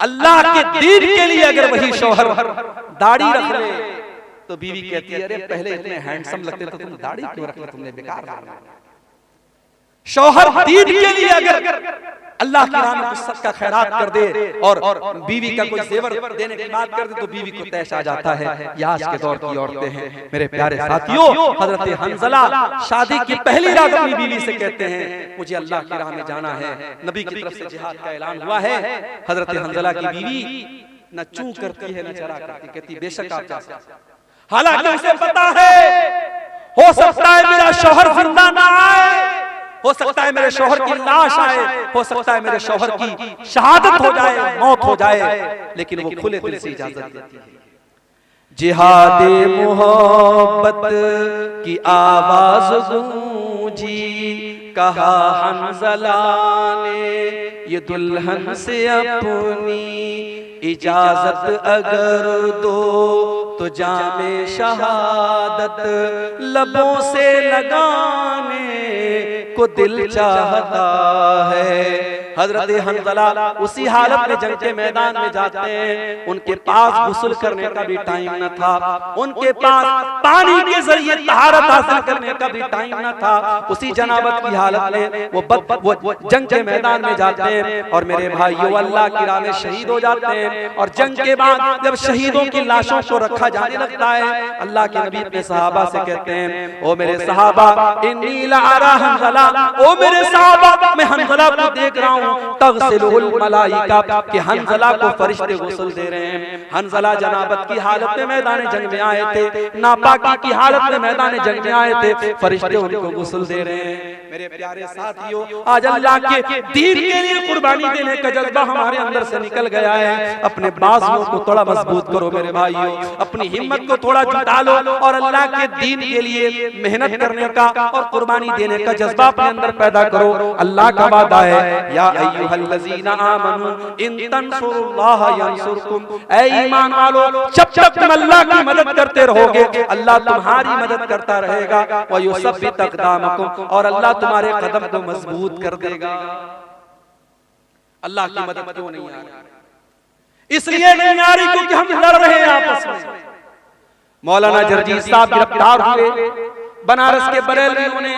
अल्लाह के दीन के लिए अगर वही शौहर दाढ़ी रख ले तो बीवी कहती है अरे पहले इतने हैंडसम लगते थे, तुम दाढ़ी क्यों रख ली, तुमने बेकार। शौहर दीन के लिए अगर अल्लाह की राह में कुछ सदका खैरात कर दे और बीवी का कोई जेवर देने की बात कर दे तो बीवी को तैश आ जाता है। यह आज के दौर की औरतें हैं। मेरे प्यारे साथियों, हजरत हंज़ला शादी की पहली रात अपनी बीवी से कहते हैं मुझे अल्लाह की राह में जाना है, नबी की तरफ से जिहाद का ऐलान हुआ है। हजरत हंज़ला की बीवी न चूं करती है न चरा करती, कहती बेशक आप जा सकते। हालांकि उसे पता है हो सकता है मेरा शौहर जिंदा ना आए, हो सकता है मेरे शौहर की लाश आए, हो सकता है मेरे शौहर की शहादत हो जाए, मौत हो जाए, लेकिन वो खुले दिल से इजाजत देती है। जिहादे मोहब्बत की आवाज गूंजी, कहा हंज़ला ने ये दुल्हन से अपनी इजाजत अगर दो तो जामे शहादत लबों से लगाने को दिल चाहता है। हजरत हंज़ला उसी हालत में जंग के मैदान में जाते हैं। उनके पास गुस्ल करने का भी टाइम न था, उनके पास पानी के जरिए तहारत हासिल करने का भी टाइम न था। उसी जनाबत की हालत में वो जंग के मैदान में जाते हैं और मेरे भाइयों अल्लाह की राह में शहीद हो जाते हैं। और जंग के बाद जब शहीदों की लाशों को रखा जाने लगता है, अल्लाह के नबी अपने सहाबा से कहते हैं ओ मेरे सहाबा इन्नी लअरा हंज़ला, ओ मेरे सहाबा मैं हंज़ला को देख रहा हूँ तग़सिलुल मलाइका कि हंज़ला को फरिश्ते गुस्ल दे रहे हैं। हंज़ला जनाबत की हालत में मैदान जंग में आए थे, नापाकी की हालत में मैदान जंग में आए थे, फरिश्ते उनको गुस्ल दे रहे हैं। मेरे प्यारे साथियों, आज अल्लाह के दीन के लिए कुर्बानी देने का जज्बा हमारे अंदर से निकल गया है। अपने बाजुओं को थोड़ा मजबूत करो मेरे भाइयों, अपनी हिम्मत को थोड़ा जुटा लो और अल्लाह के दीन के लिए मेहनत करने का और कुर्बानी देने का जज्बा अपने अंदर पैदा करो। अल्लाह का वादा है या अय्युहल्लज़ीना आमनू इन तंसुरुल्लाह यंसुरकुम, ऐ ईमान वालो जब तक तुम अल्लाह की मदद करते रहोगे अल्लाह तुम्हारी मदद करता रहेगा। व युसब्बित अक़दामकुम, और अल्लाह तुम्हारे कदम को मजबूत कर देगा। अल्लाह की मदद क्यों नहीं आ रही? इसलिए नहीं आ रही क्योंकि हम लड़ रहे हैं आपस में। मौलाना जरजीर साहब गिरफ्तार हुए, बनारस के बरेलवियों ने,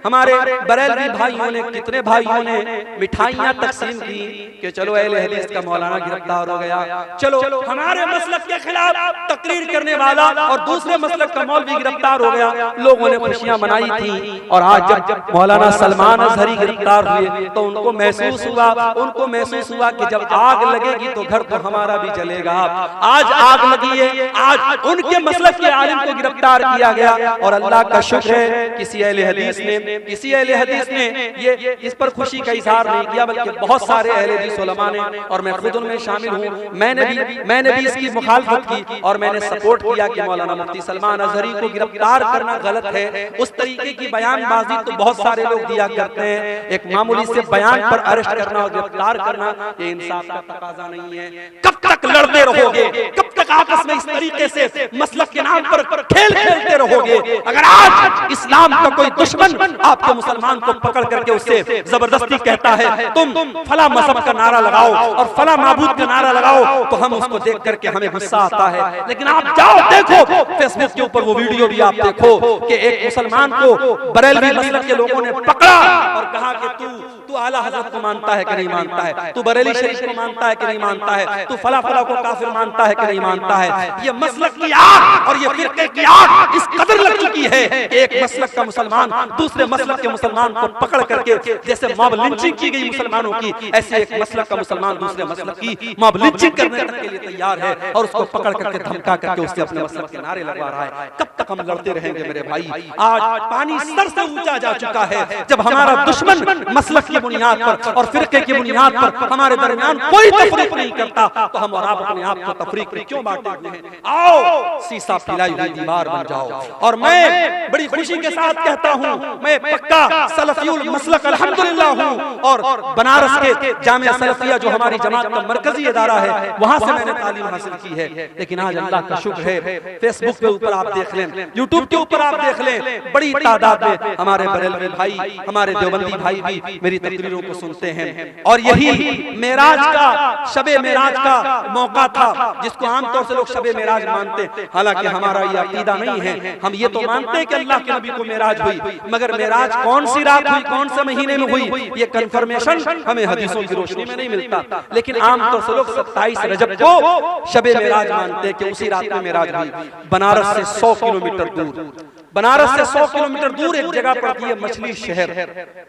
हमारे बरेलवी भाइयों ने, कितने भाइयों ने मिठाइयां तकसीम की कि चलो अहले हदीस का मौलाना गिरफ्तार हो गया, चलो हमारे मसलक के खिलाफ तकरीर करने वाला और दूसरे मसलक का मौलवी गिरफ्तार हो गया। लोगों ने खुशियां मनाई थी। और आज जब मौलाना सलमान अजहरी गिरफ्तार हुए तो उनको महसूस हुआ कि जब आग लगेगी तो घर तो हमारा भी जलेगा। आज आग लगी है, आज उनके मसलक के आलिम को गिरफ्तार किया गया। और अल्लाह का शुक्र है किसी अहले हदीस ने ये इस पर खुशी का इजहार नहीं किया, बल्कि बहुत सारे अहले हदीस उलमा ने, और मैं खुद उनमें शामिल हूँ, मैंने भी इसकी मुखालफत की और मैंने सपोर्ट किया कि मौलाना मुफ्ती सलमान अजहरी को गिरफ्तार करना गलत है। उस तरीके की बयानबाजी तो बहुत सारे लोग दिया करते हैं, एक मामूली से बयान पर अरेस्ट करना और गिरफ्तार करना ये इंसाफ का तकाजा नहीं है। कब तक लड़ते रहोगे? कब तक आपस में इस तरीके से मसलक के नाम पर खेल खेलते रहोगे? अगर आज इस्लाम का कोई दुश्मन आपके मुसलमान को पकड़ करके उससे जबरदस्ती कहता है तुम फला मजहब का नारा लगाओ और फला माबूद का नारा लगाओ, तो हम उसको देख करके हमें गुस्सा आता है। लेकिन आप जाओ देखो फेसबुक के ऊपर वो वीडियो भी आप देखो कि एक मुसलमान को बरेलवी मसलक के लोगों ने पकड़ा और कहा कि तू आला हजरत को मानता है कि नहीं मानता है, तू बरेली शरीफ को मानता है कि नहीं मानता है, तू फला फला को काफिर मानता है कि नहीं मानता है। ये मसलक की आग और ये फिरके की आग इस कदर लग चुकी है, एक मसलक का मुसलमान दूसरे मसलक के मुसलमान को पकड़ करके, जैसे मॉब लिंचिंग की गई मुसलमानों की, ऐसे एक मसलक का मुसलमान दूसरे मसलक की मॉब लिंचिंग करने तक के लिए तैयार है और उसको पकड़ करके धमका करके उससे अपने मसलक के नारे लगवा रहा है। कब तक हम लड़ते रहेंगे मेरे भाई? आज पानी सर से ऊंचा जा चुका है। जब हमारा दुश्मन मसलक की बुनियाद पर और फिरके की बुनियाद पर हमारे दरमियान कोई तफरीक नहीं करता, तो हम और आप अपने आप को तफरीक में क्यों बांटे हुए हैं? आओ सीसा पिलाई हुई दीवार बन जाओ। और मैं बड़ी खुशी के साथ कहता हूं, मैं पक्का सलफियुल मसलक अल्हम्दुलिल्लाह हूं और बनारस के जामिया सलफिया जो हमारी जमात का मरकजी इदारा है वहां से मैंने तालीम हासिल की है। लेकिन आज अल्लाह का शुक्र है फेसबुक पे ऊपर आप देख लें, यूट्यूब के ऊपर आप देख लें, बड़ी तादाद में हमारे बरेलवी भाई, हमारे देवबंदी भाई भी मेरी तकरीरों को सुनते हैं। और यही मेराज का, शबे मेराज का मौका था, जिसको आमतौर से लोग शबे मेराज मानते हैं। हालांकि हमारा ये अकीदा नहीं है, हम ये तो मानते हैं कि अल्लाह के नबी को मेराज हुई, मगर मेराज कौन सी रात हुई, कौन से महीने में हुई, ये कंफर्मेशन हमें हदीसों की रोशनी में नहीं मिलता। लेकिन आमतौर से लोग 27 रजब को शबे मेराज मानते हैं कि उसी रात में मेराज हुई। बनारस से 100 किलोमीटर दूर, बनारस से 100 किलोमीटर दूर एक जगह पड़ती है मछली शहर,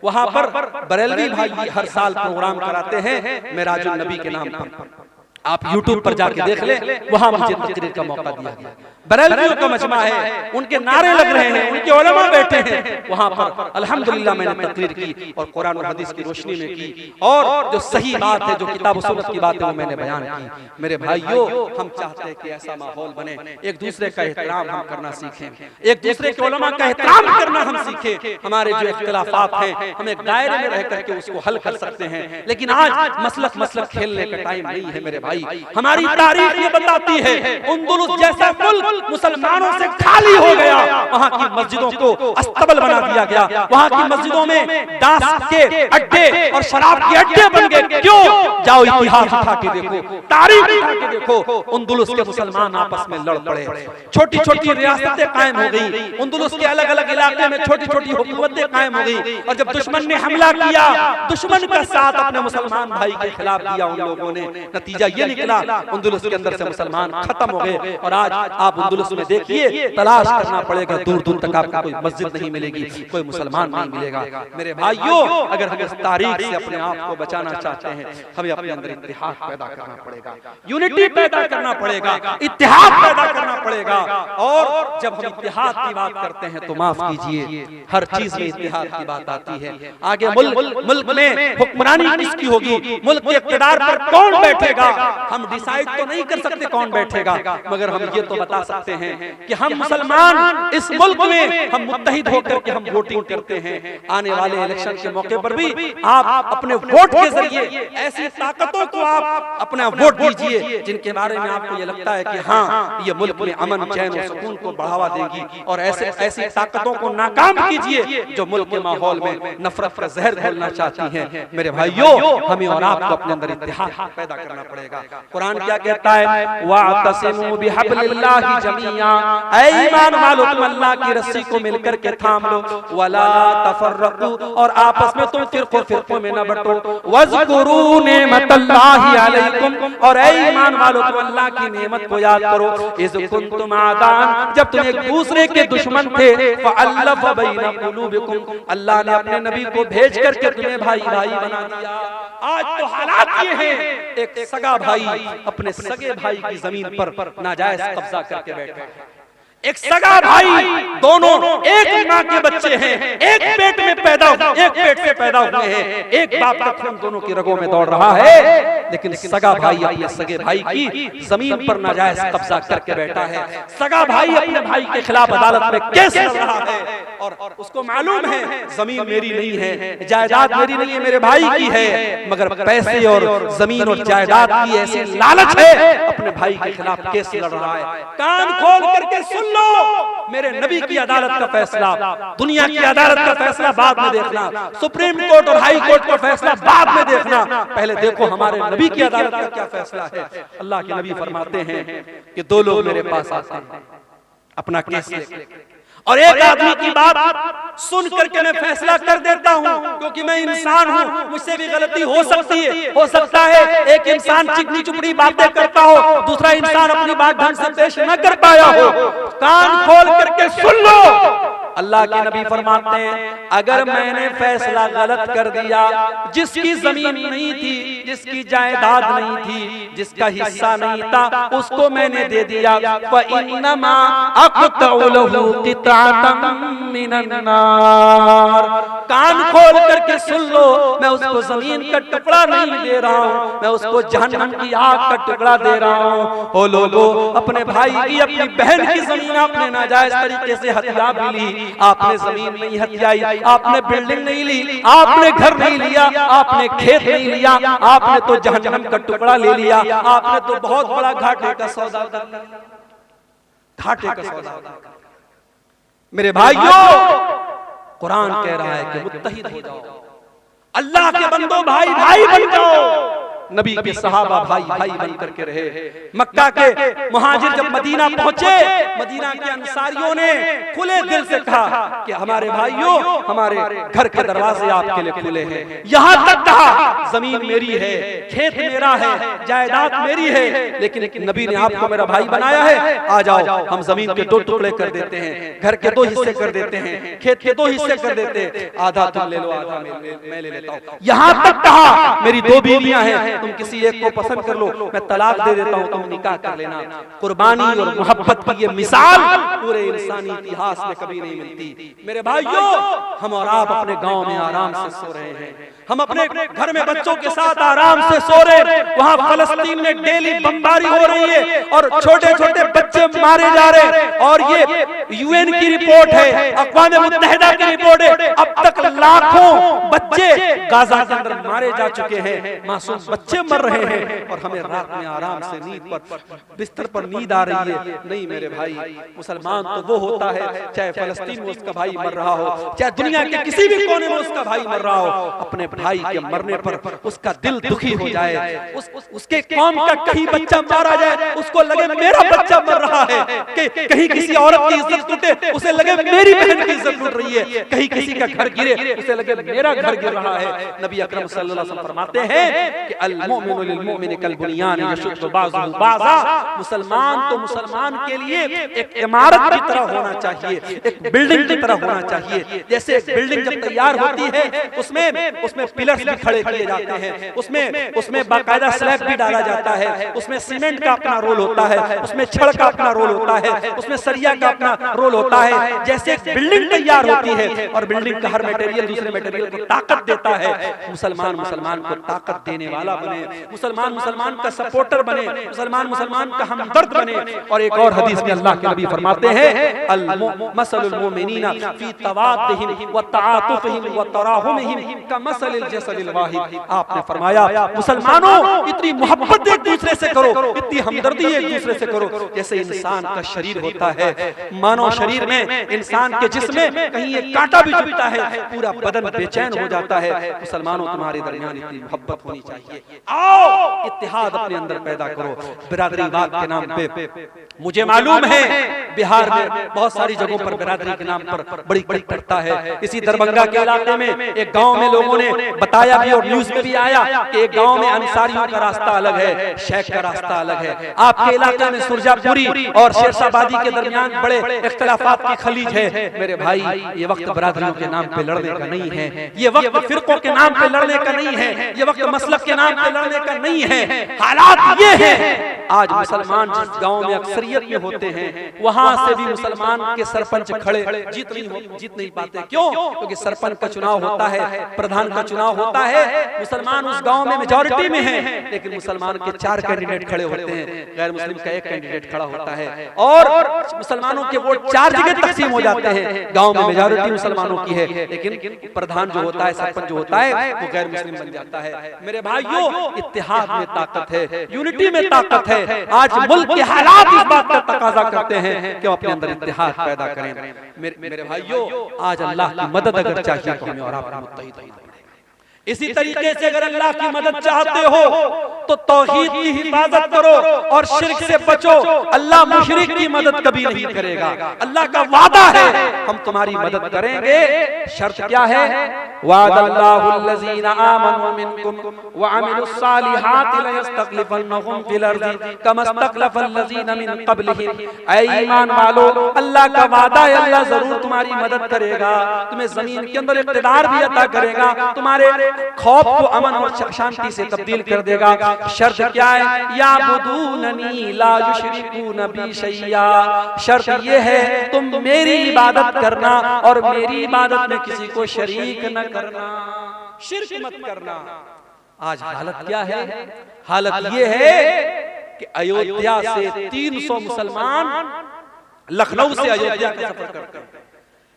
वहां पर बरेलवी भाई हर साल प्रोग्राम कराते हैं मेराजुल नबी के नाम पर। आप YouTube पर जाके देख ले, वहां मुझे तकरीर का मौका दिया गया। बरेलवियों का मजमा है, उनके नारे लग रहे हैं, उनके उलमा बैठे हैं वहां पर। अल्हम्दुलिल्लाह मैंने तकरीर की और कुरान और हदीस की रोशनी में की, और जो सही बात है, जो किताब और सुन्नत की बात है, वो मैंने बयान की। मेरे भाइयों, हम चाहते हैं कि ऐसा माहौल बने, एक दूसरे का एहतराम हम करना सीखें, एक दूसरे के उलमा का एहतराम करना हम सीखें। हमारे जो इख्तिलाफात हैं हम एक दायरे में रह करके उसको हल कर सकते हैं। लेकिन आज मसलक खेलने का टाइम नहीं है मेरे भाई। हमारी तारीख ये बताती है, अंदलुस जैसा मुल्क मुसलमानों से खाली हो गया, वहाँ की मस्जिदों को अस्तबल बना दिया गया, वहाँ की मस्जिदों में दास के अड्डे और शराब के अड्डे बन गए। क्यों? जाओ इतिहास उठा के देखो, तारीख उठा के देखो, अंदलुस के मुसलमान आपस में लड़ पड़े, छोटी छोटी रियासतें कायम हो गई, अंदलुस के अलग अलग इलाके में छोटी छोटी हुकूमतें कायम हो गई। और जब दुश्मन ने हमला किया, दुश्मन का साथ अपने मुसलमान भाई के खिलाफ दिया उन लोगों ने, नतीजा ये निकला अंदलुस के अंदर से मुसलमान खत्म हो गए। और आज आप अंदलुस में देखिए, तलाश करना पड़ेगा, दूर दूर तक आपको कोई मस्जिद नहीं मिलेगी, कोई मुसलमान नहीं मिलेगा। मेरे भाइयों, अगर हम इस तारीख से अपने आप को बचाना चाहते हैं, हमें अपने अंदर इत्तेहाद पैदा करना पड़ेगा, यूनिटी पैदा करना पड़ेगा, इत्तेहाद पैदा करना पड़ेगा। और जब हम इत्तेहाद की बात करते हैं तो माफ कीजिए, हर चीज में इत्तेहाद की बात आती है। आगे मुल्क में हुक्मरानी किसकी होगी, मुल्क के इक़्तिदार पर कौन बैठेगा, हम डिसाइड तो नहीं कर सकते कौन बैठेगा, मगर हम ये तो बता सकते हैं कि हम मुसलमान इस मुल्क में हम मुत्तहिद होकर के हम वोटिंग करते हैं। आने वाले इलेक्शन के मौके पर भी आप अपने वोट के जरिए ऐसी ताकतों को आप अपना वोट दीजिए जिनके बारे में आपको ये लगता है कि हाँ ये मुल्क में अमन चैन और सुकून को बढ़ावा देगी, और ऐसी ताकतों को नाकाम कीजिए जो मुल्क के माहौल में नफरत का जहर घोलना चाहती हैं। मेरे भाइयों, हमें और आपको अपने अंदर इत्तेहाद पैदा करना पड़ेगा। कुरान क्या कहता है, वातसिमू बिहब्लिल्लाहि जमीआ, ऐ ईमान वालों तुम अल्लाह की रस्सी को मिलकर के थाम लो, वला तफर्रकू, और आपस में तुम फिरकों में न बंटो, वज़कुरू नेमतल्लाहि अलैकुम, और ऐ ईमान वालों तुम अल्लाह की नेमत को याद करो, इज़ कुंतुम आदान, जब तुम एक दूसरे के दुश्मन थे, फअल्लफ़ बैन क़ुलूबिकुम, अल्लाह ने अपने नबी को भेज करके तुम्हें भाई भाई बना दिया। आज तो हालात ये हैं, एक सगा भाई अपने सगे भाई की जमीन पर नाजायज कब्जा करके बैठा है। एक सगा भाई, दोनों एक माँ के बच्चे हैं, एक पेट में पैदा, एक पेट से पैदा हुए हैं, एक बाप का खून दोनों की रगों में दौड़ रहा है, लेकिन सगा भाई अपने सगे भाई की जमीन पर नाजायज कब्जा करके बैठा है। सगा भाई अपने भाई के खिलाफ अदालत में केस लड़ रहा है, और उसको मालूम है जमीन मेरी नहीं है, जायदाद मेरी नहीं है, मेरे भाई की है, मगर पैसे और जमीन और जायदाद की ऐसी लालच है, अपने भाई के खिलाफ केस लड़ रहा है। कान खोल करके सुन लो, मेरे नबी की अदालत का फैसला, दुनिया की अदालत का फैसला बाद में देखना, सुप्रीम कोर्ट और हाई कोर्ट का फैसला बाद में देखना, पहले देखो हमारे नबी की अदालत का क्या फैसला है। अल्लाह के नबी फरमाते हैं कि दो लोग मेरे पास आते हैं अपना केस लेकर, और एक आदमी की बात सुन करके मैं फैसला कर देता हूँ, क्योंकि मैं इंसान हूँ, मुझसे भी गलती हो सकती है, हो सकता है एक इंसान चिकनी चुपड़ी बातें करता हो, दूसरा इंसान अपनी बात ढंग से पेश न कर पाया हो। कान खोल करके सुन लो, अल्लाह के नबी फरमाते हैं अगर मैंने फैसला गलत कर दिया, जिसकी जमीन नहीं थी, जिसकी जायदाद नहीं थी, जिसका हिस्सा नहीं था, उसको मैंने दे दिया, फइन्नमा अक़तउ लहू क़िताअतम मिनन नार। कान खोल करके सुन लो, मैं उसको जमीन का टुकड़ा नहीं दे रहा हूँ, मैं उसको जहन्नम की आग का टुकड़ा दे रहा हूँ। ओ लोगों, अपने भाई की, अपनी बहन की जमीन आपने नाजायज तरीके से हथिया भी ली, आपने जमीन नहीं हथियाई, आपने बिल्डिंग नहीं ली, आपने घर नहीं लिया, आपने खेत नहीं लिया, आपने तो जहन्नम का टुकड़ा ले लिया, आपने तो बहुत बड़ा घाटे का सौदा कर लिया, घाटे का सौदा। मेरे भाइयों, कुरान कह रहा है कि मुत्तहिद हो जाओ, अल्लाह के बंदो भाई भाई बन जाओ। नबी के सहाबा भाई भाई बन करके रहे। मक्का के मुहाजिर जब मदीना पहुंचे, मदीना के अंसारियों ने खुले दिल से कहा कि हमारे भाइयों, हमारे घर के दरवाजे आपके लिए खुले हैं। यहाँ तक कहा जमीन मेरी है, खेत मेरा है, जायदाद मेरी है, लेकिन नबी ने आपको मेरा भाई बनाया है, आ जाओ हम जमीन के दो टुकड़े कर देते हैं, घर के दो हिस्से कर देते हैं, खेत के दो हिस्से कर देते हैं, आधा तुम ले लो, आधा मैं ले लेता हूँ। यहाँ तक कहा मेरी दो बीवियां हैं, तुम किसी एक को पसंद कर लो, मैं तलाक दे देता हूं, तुम निकाह कर लेना। कुर्बानी और मोहब्बत की ये मिसाल पूरे इंसानी इतिहास में कभी नहीं मिलती। मेरे भाइयों, हम और आप अपने गांव में आराम से सो रहे हैं, हम अपने घर में बच्चों के साथ आराम से सो रहे, वहां फलस्तीन में डेली बमबारी हो रही है और छोटे छोटे बच्चे मारे जा रहे हैं, और ये यूएन की रिपोर्ट है, अक़वाम मुत्तहिदा की रिपोर्ट है, अब तक लाखों बच्चे गाजा के अंदर मारे जा चुके हैं, मासूम बच्चे मर रहे हैं, और हमें रात में आराम से नींद पर, बिस्तर पर नींद आ रही है। नहीं मेरे भाई, मुसलमान तो वो होता है चाहे फलस्तीन में उसका भाई मर रहा हो, चाहे दुनिया के किसी भी कोने में उसका भाई मर रहा हो, अपने भाई के मरने पर उसका दिल दुखी हो जाए, उसके कौम का कहीं बच्चा मारा जाए, उसको लगे मेरा बच्चा मर रहा है, कहीं किसी औरत की इज्जत टूटे, उसे लगे मेरी बहन की इज्जत टूट रही है, कहीं किसी का घर गिरे, उसे लगे मेरा घर गिर रहा है। नबी अकरम सल्लल्लाहु अलैहि वसल्लम फरमाते हैं कि अल मुमिनु लिल मुमिनि कल बुनियान यशुद्दु बाज़ुहु बाज़ा। मुसलमान तो मुसलमान के लिए एक इमारत की तरह होना चाहिए, एक बिल्डिंग की तरह होना चाहिए। जैसे एक बिल्डिंग जब तैयार होती है, उसमें पिलर्स भी खड़े किए जाते हैं, उसमें बाकायदा स्लैब भी डाला जाता है, उसमें सीमेंट का अपना रोल होता है, उसमें छड़ का अपना रोल होता है, उसमें सरिया का अपना रोल होता है। जैसे एक बिल्डिंग तैयार होती है और बिल्डिंग का हर मटेरियल दूसरे मटेरियल को ताकत देता है, मुसलमान मुसलमान को ताकत देने वाला बने, मुसलमान मुसलमान का सपोर्टर बने, मुसलमान मुसलमान का हमदर्द बने। और एक और हदीस में अल्लाह के नबी फरमाते हैं, अल मसलुल मुमिनीना फी तवाद्दिहिम व तआतुफिहिम व तराहुमिहिम कमसलिल जसदिल वाहिद। आपने फरमाया मुसलमानों इतनी मोहब्बत एक दूसरे से करो, इतनी हमदर्दी एक दूसरे से करो जैसे इंसान का शरीर होता है। मानव शरीर में, इंसान के जिस्म में कहीं एक कांटा भी चुभता है, पूरा बदन बेचैन हो जाता है। मुसलमानों तुम्हारे दरमियान इतनी मोहब्बत होनी चाहिए। आओ इत्तेहाद अपने अंदर पैदा करो बिरादरीवाद के नाम पे। मुझे मालूम है बिहार में बहुत सारी जगहों पर बिरादरी के नाम पर बड़ी कट्टरता है। इसी दरभंगा के इलाके में एक गांव में लोगों ने बताया भी और न्यूज में भी आया कि एक गांव में अंसारियों का रास्ता अलग है, शेख का रास्ता अलग है। आपके इलाके में सुरजापुरी और शेरशाहबादी के दरमियान बड़े इख्तिलाफात की खलीज है। मेरे भाई ये वक्त बिरादरियों के नाम पे लड़ने का नहीं है, ये वक्त फिरकों के नाम पे लड़ने का नहीं है, ये वक्त मसलक के नाम पे लड़ने का नहीं है। हालात ये है आज मुसलमान जिस गांव में अक्सरियत में होते हैं वहां से भी मुसलमान के सरपंच खड़े जीत नहीं पाते। क्यों? क्योंकि सरपंच का चुनाव होता है, प्रधान का चुनाव होता है, मुसलमान उस गांव में मेजॉरिटी में है, लेकिन मुसलमान के 4 कैंडिडेट खड़े होते हैं, गैर मुस्लिम का 1 कैंडिडेट खड़ा होता है और मुसलमानों के वोट 4 जगह तकसीम हो जाते हैं। गांव में मेजॉरिटी मुसलमानों की है, लेकिन प्रधान जो होता है, सरपंच जो होता है, वो गैर मुस्लिम बन जाता है। मेरे भाइयों इत्तेहाद में ताकत है, यूनिटी में ताकत है। आज मुल्क के हालात इस बात का तकाजा करते हैं कि अपने अंदर इत्तेहाद पैदा करें। मेरे भाइयों आज अल्लाह की मदद अगर चाहिए तो हमें और आप मुत्तहिद होना पड़ेगा। इसी तरीके से अगर अल्लाह की मदद चाहते हो तो तौहीद की हिफाजत करो और शिर्क से बचो। अल्लाह मुशरिक की मदद कभी नहीं करेगा। अल्लाह का वादा है हम तुम्हारी मदद करेंगे। शर्त क्या है? वादल्लाहुल्लज़ीना आमनु मिनकुम व अमिलुस्सालिहाति लयस्तखलिफन्नहुम फिल अर्ज़ि कमस्तखलफल्लज़ीना मिन क़ब्लिहिम। ऐ ईमान वालो अल्लाह का वादा है, अल्लाह जरूर तुम्हारी मदद करेगा, तुम्हें जमीन के अंदर इक़्तिदार भी अता करेगा, तुम्हारे खौफ को अमन और शांति से तब्दील कर देगा। शर्त क्या है? याबुदूननी ला युशरिकून बी शैया। शर्त ये है तुम मेरी इबादत करना और मेरी इबादत में किसी को शरीक न करना, शिर्क मत करना। आज हालत क्या है? हालत ये है कि अयोध्या से 300 मुसलमान लखनऊ से अयोध्या का सफर करते हैं।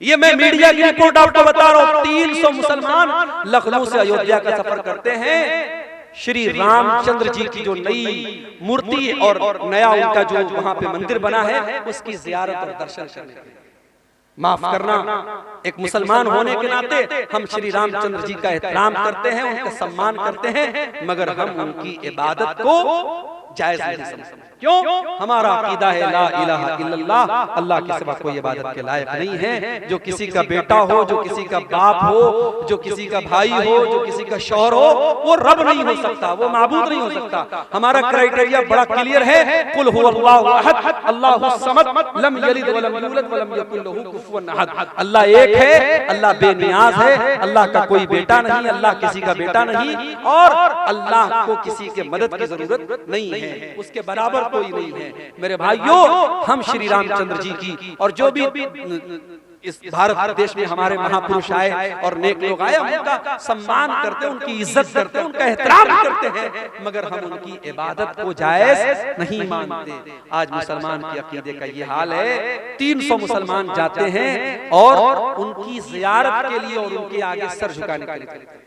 ये मैं मीडिया की रिपोर्ट आपको बता रहा हूं। 300 मुसलमान लखनऊ से अयोध्या का सफर करते हैं श्री रामचंद्र जी की जो नई मूर्ति और नया उनका जो वहां पे मंदिर बना है उसकी जियारत और दर्शन करने के लिए। माफ करना, एक मुसलमान होने के नाते हम श्री रामचंद्र जी का एहतराम करते हैं, उनका सम्मान करते हैं, मगर हम उनकी इबादत को जायज नहीं समझते। क्यों? हमारा अकीदा है ला इलाहा इल्लल्लाह, अल्लाह के सिवा कोई इबादत के लायक नहीं है। जो किसी का बेटा हो, जो किसी का बाप हो, जो किसी का भाई हो, जो किसी का शौहर हो, वो रब नहीं हो सकता, वो माबूद नहीं हो सकता। हमारा क्राइटेरिया बड़ा क्लियर है, कुल हुवल्लाहु अहद अल्लाहुस समद लम यलिद वलम यूलद वलम यकुल लहू कुफुवन अहद। अल्लाह एक है, अल्लाह बेनियाज है, अल्लाह का कोई बेटा नहीं, अल्लाह किसी का बेटा नहीं और अल्लाह को किसी के मदद की जरूरत नहीं है, उसके बराबर कोई नहीं है। मेरे भाइयों हम श्री रामचंद्र जी की और जो भी इस भारत देश में हमारे महापुरुष आए और नेक लोग आए, हम उनका सम्मान करते हैं, उनकी इज्जत करते हैं, उनका एहतराम करते हैं, मगर हम उनकी इबादत को जायज नहीं मानते। आज मुसलमान के अकीदे का ये हाल है। 300 मुसलमान जाते हैं और उनकी ज़ियारत के लिए और उनके आगे सर झुकाने के लिए,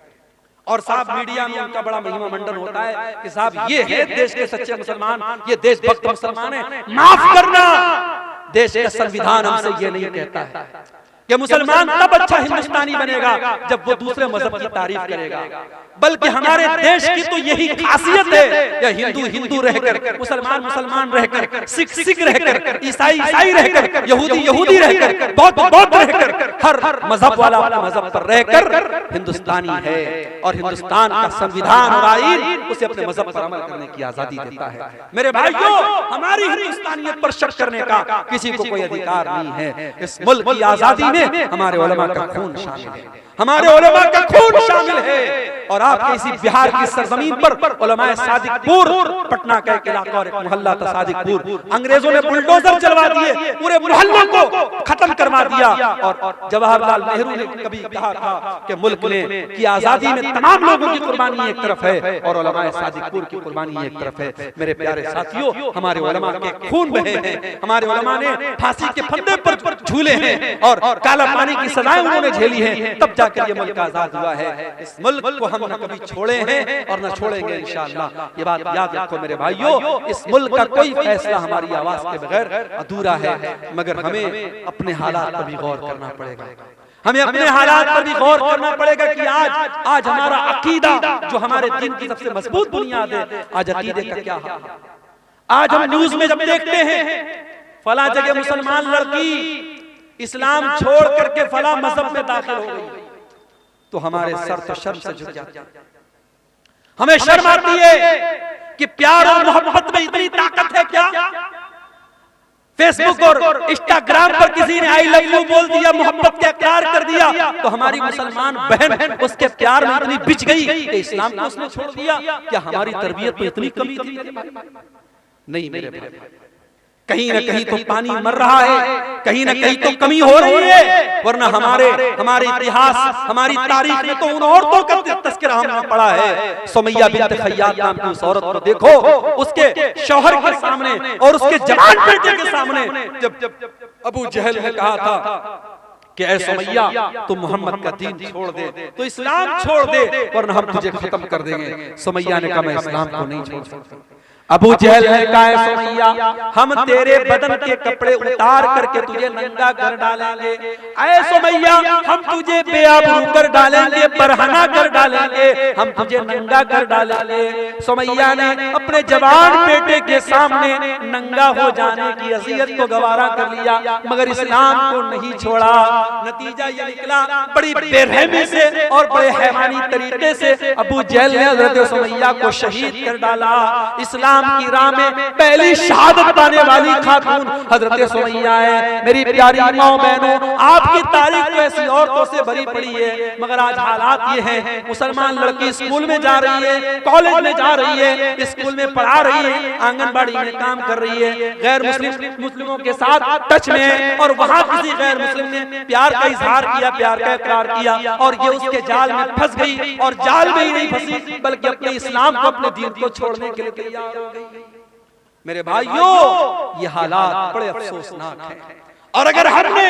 और साहब मीडिया में उनका बड़ा महिमा मंडन होता है कि साहब ये है देश के सच्चे मुसलमान, ये देशभक्त मुसलमान है। माफ करना, देश का संविधान हमसे ये नहीं कहता है कि मुसलमान तब अच्छा हिंदुस्तानी बनेगा जब वो दूसरे मजहब की तारीफ करेगा, बल्कि हमारे देश की तो यही खासियत है, या हिंदू हिंदू रहकर, मुसलमान मुसलमान रहकर, सिख सिख रहकर, ईसाई ईसाई रहकर, यहूदी यहूदी रहकर, बौद्ध बौद्ध रहकर, हर मजहब वाला अपने मजहब पर रहकर हिंदुस्तानी है। और हिंदुस्तान का संविधान और आईन उसे अपने मजहब पर अमल करने की आजादी देता है। मेरे भाइयों हमारी हिंदुस्तानियत पर शक करने का किसी को कोई अधिकार नहीं है। इस मुल्क की आजादी में हमारे उलमा का खून शामिल है, हमारे उलमा का खून शामिल है। और आपके इसी बिहार की सरजमीन पर उलमाए सादिकपुर, पटना का एक इलाका और एक मोहल्ला था सादिकपुर, अंग्रेजों ने बुलडोजर चलवा दिए, पूरे मोहल्लों को खत्म करवा दिया। और जवाहरलाल नेहरू ने कभी कहा था कि मुल्क ने की आजादी में तमाम लोगों की कुर्बानी एक तरफ है और उलमाए सादिकपुर की कुर्बानी एक तरफ है। मेरे प्यारे साथियों, हमारे उलमा के खून बहे हैं, हमारे उलमा ने फांसी के फंदे पर झूले हैं और काला पानी की सजाएं उन्होंने झेली हैं, तब जाकर ये मुल्क आजाद हुआ है। इस मुल्क को हम न कभी छोड़े हैं और न छोड़ेंगे इंशाअल्लाह। ये बात याद रखो मेरे भाइयों, इस मुल्क का कोई फैसला हमारी आवाज के बगैर अधूरा है, मगर हमें अपने हालात पर भी गौर करना पड़ेगा। हमें अपने हालात पर भी गौर करना पड़ेगा कि आज हमारा अकीदा जो हमारे दीन की सबसे मजबूत बुनियाद है, आज अकीदे का क्या हाल है। आज हम न्यूज में जब देखते हैं फला जगह मुसलमान लड़की इस्लाम छोड़ करके फला मजहब में दाखिल हो गई, तो हमारे सर तो शर्म से झुक जाते हैं। हमें शर्म आती है कि प्यार और मोहब्बत में इतनी ताकत है क्या? फेसबुक और इंस्टाग्राम पर किसी ने आई लव यू बोल दिया, मोहब्बत का इकरार कर दिया, तो हमारी मुसलमान बहन उसके प्यार में इतनी बिछ गई कि इस्लाम को उसने छोड़ दिया। क्या हमारी तरबियत में इतनी कमी थी? नहीं मेरे भाई, कहीं न कहीं तो पानी मर रहा है, कहीं न कहीं तो कमी हो रही है, वरना हमारे इतिहास, हमारी तारीख में तो उन औरतों का तस्करा हमने पढ़ा है। सुमैया बिन्त खय्यात नाम की उस औरत को देखो, उसके शौहर के सामने और उसके जवान बेटे के सामने जब अबू जहल ने कहा था कि ऐ सुमैया तुम मोहम्मद का दीन छोड़ दे, तो इस्लाम छोड़ दे वरना हम तुझे खत्म कर देंगे। सुमैया ने कहा मैं इस्लाम को नहीं छोड़ सकता। अबू जहल ने कहा सुमैया हम तेरे बदन के कपड़े उतार करके तुझे नंगा कर डालेंगे, ऐ सुमैया हम तुझे बेआबरू कर डालेंगे, बरहना कर डालेंगे, हम तुझे नंगा कर डालेंगे। सुमैया ने अपने जवान बेटे के सामने नंगा हो जाने की अज़ियत को गवारा कर लिया, मगर इस्लाम को नहीं छोड़ा। नतीजा ये निकला, बड़ी बेरहमी से और बड़े हैवानी तरीके से अबू जहल ने हज़रत सुमैया को शहीद कर डाला। इस्लाम की राह में पहली शहादत पाने वाली खातून हजरत सुमैया है। मेरी प्यारी माओ बहनों, आपकी तारीख तो ऐसी औरतों से भरी पड़ी है, मगर आज हालात ये हैं, मुसलमान लड़की स्कूल में जा रही है, कॉलेज में जा रही है, स्कूल में पढ़ा रही है, आंगनबाड़ी में काम कर रही है, गैर मुस्लिमों के साथ टच में है, और वहां किसी गैर मुस्लिम ने प्यार का इजहार किया, प्यार का इकरार किया, और ये उसके जाल में फंस गई, और जाल में ही नहीं फंसी बल्कि अपने इस्लाम को, अपने दीन को छोड़ने के लिए तैयार हो गई। मेरे भाइयों, ये हालात बड़े अफसोसनाक हैं, और अगर हमने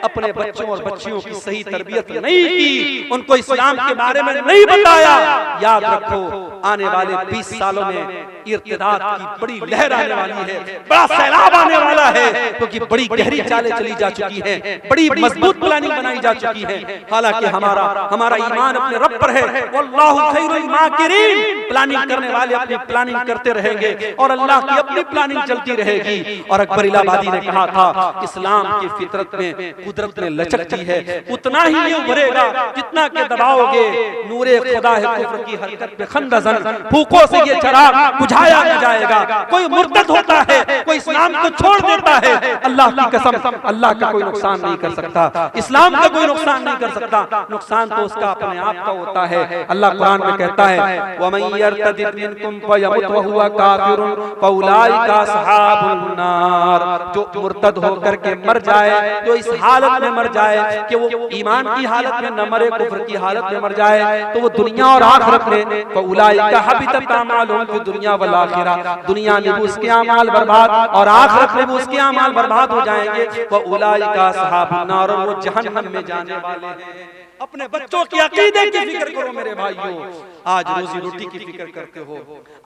अपने बच्चों और बच्चियों की सही तरबियत नहीं की, उनको इस्लाम के बारे में नहीं बताया, याद रखो आने वाले 20 सालों में इर्तिदाद की बड़ी लहर आने वाली है, बड़ा सैलाब आने वाला है, क्योंकि बड़ी गहरी चालें चली जा चुकी हैं, बड़ी मजबूत प्लानिंग बनाई जा चुकी है। हालांकि हमारा ईमान अपने रब पर है, वल्लाहु खैरुल माकिरीन, प्लानिंग करने वाले अपनी प्लानिंग करते रहेंगे और अल्लाह की अपनी प्लानिंग चलती रहेगी। और अकबर इलाहाबादी ने कहा था, इस्लाम की फितरत में, कुदरत में लचक दी है, उतना ही ये उभरेगा जितना के दबाओगे। नूरे खुदा है कुफ्र की हरकत पे खंदजन, फूकों से ये चिराग बुझाया न जाएगा। कोई मुर्तद होता है, कोई इस्लाम को छोड़ देता है, अल्लाह की कसम अल्लाह का कोई नुकसान नहीं कर सकता, इस्लाम का कोई नुकसान नहीं कर सकता, नुकसान तो उसका अपने आप का होता है। अल्लाह कुरान में कहता है, वमन यर्तदिद मिनकुम फयमुत वहुवा काफिरुन फउलाइका अस्हाबुन नार, जो मुर्तद होकर के मर जाए, जो इस हालत में मर जाए कि वो ईमान की हालत में न मरे, कुफ्र की हालत में मर जाए, तो वो दुनिया और आखिरत में फउलाइका हबितत अमालुहुम फी दुनिया वल आखिरह, दुनिया में भी उसके अमाल बर्बाद और आखिरत में भी उसके अमाल बर्बाद हो जाएंगे। फउलाइका अस्हाबुन नार, वो जहन्नम में जाने वाले हैं। अपने बच्चों की अकीदे की फिक्र करो मेरे भाइयों, आज रोजी रोटी की फिक्र करते हो,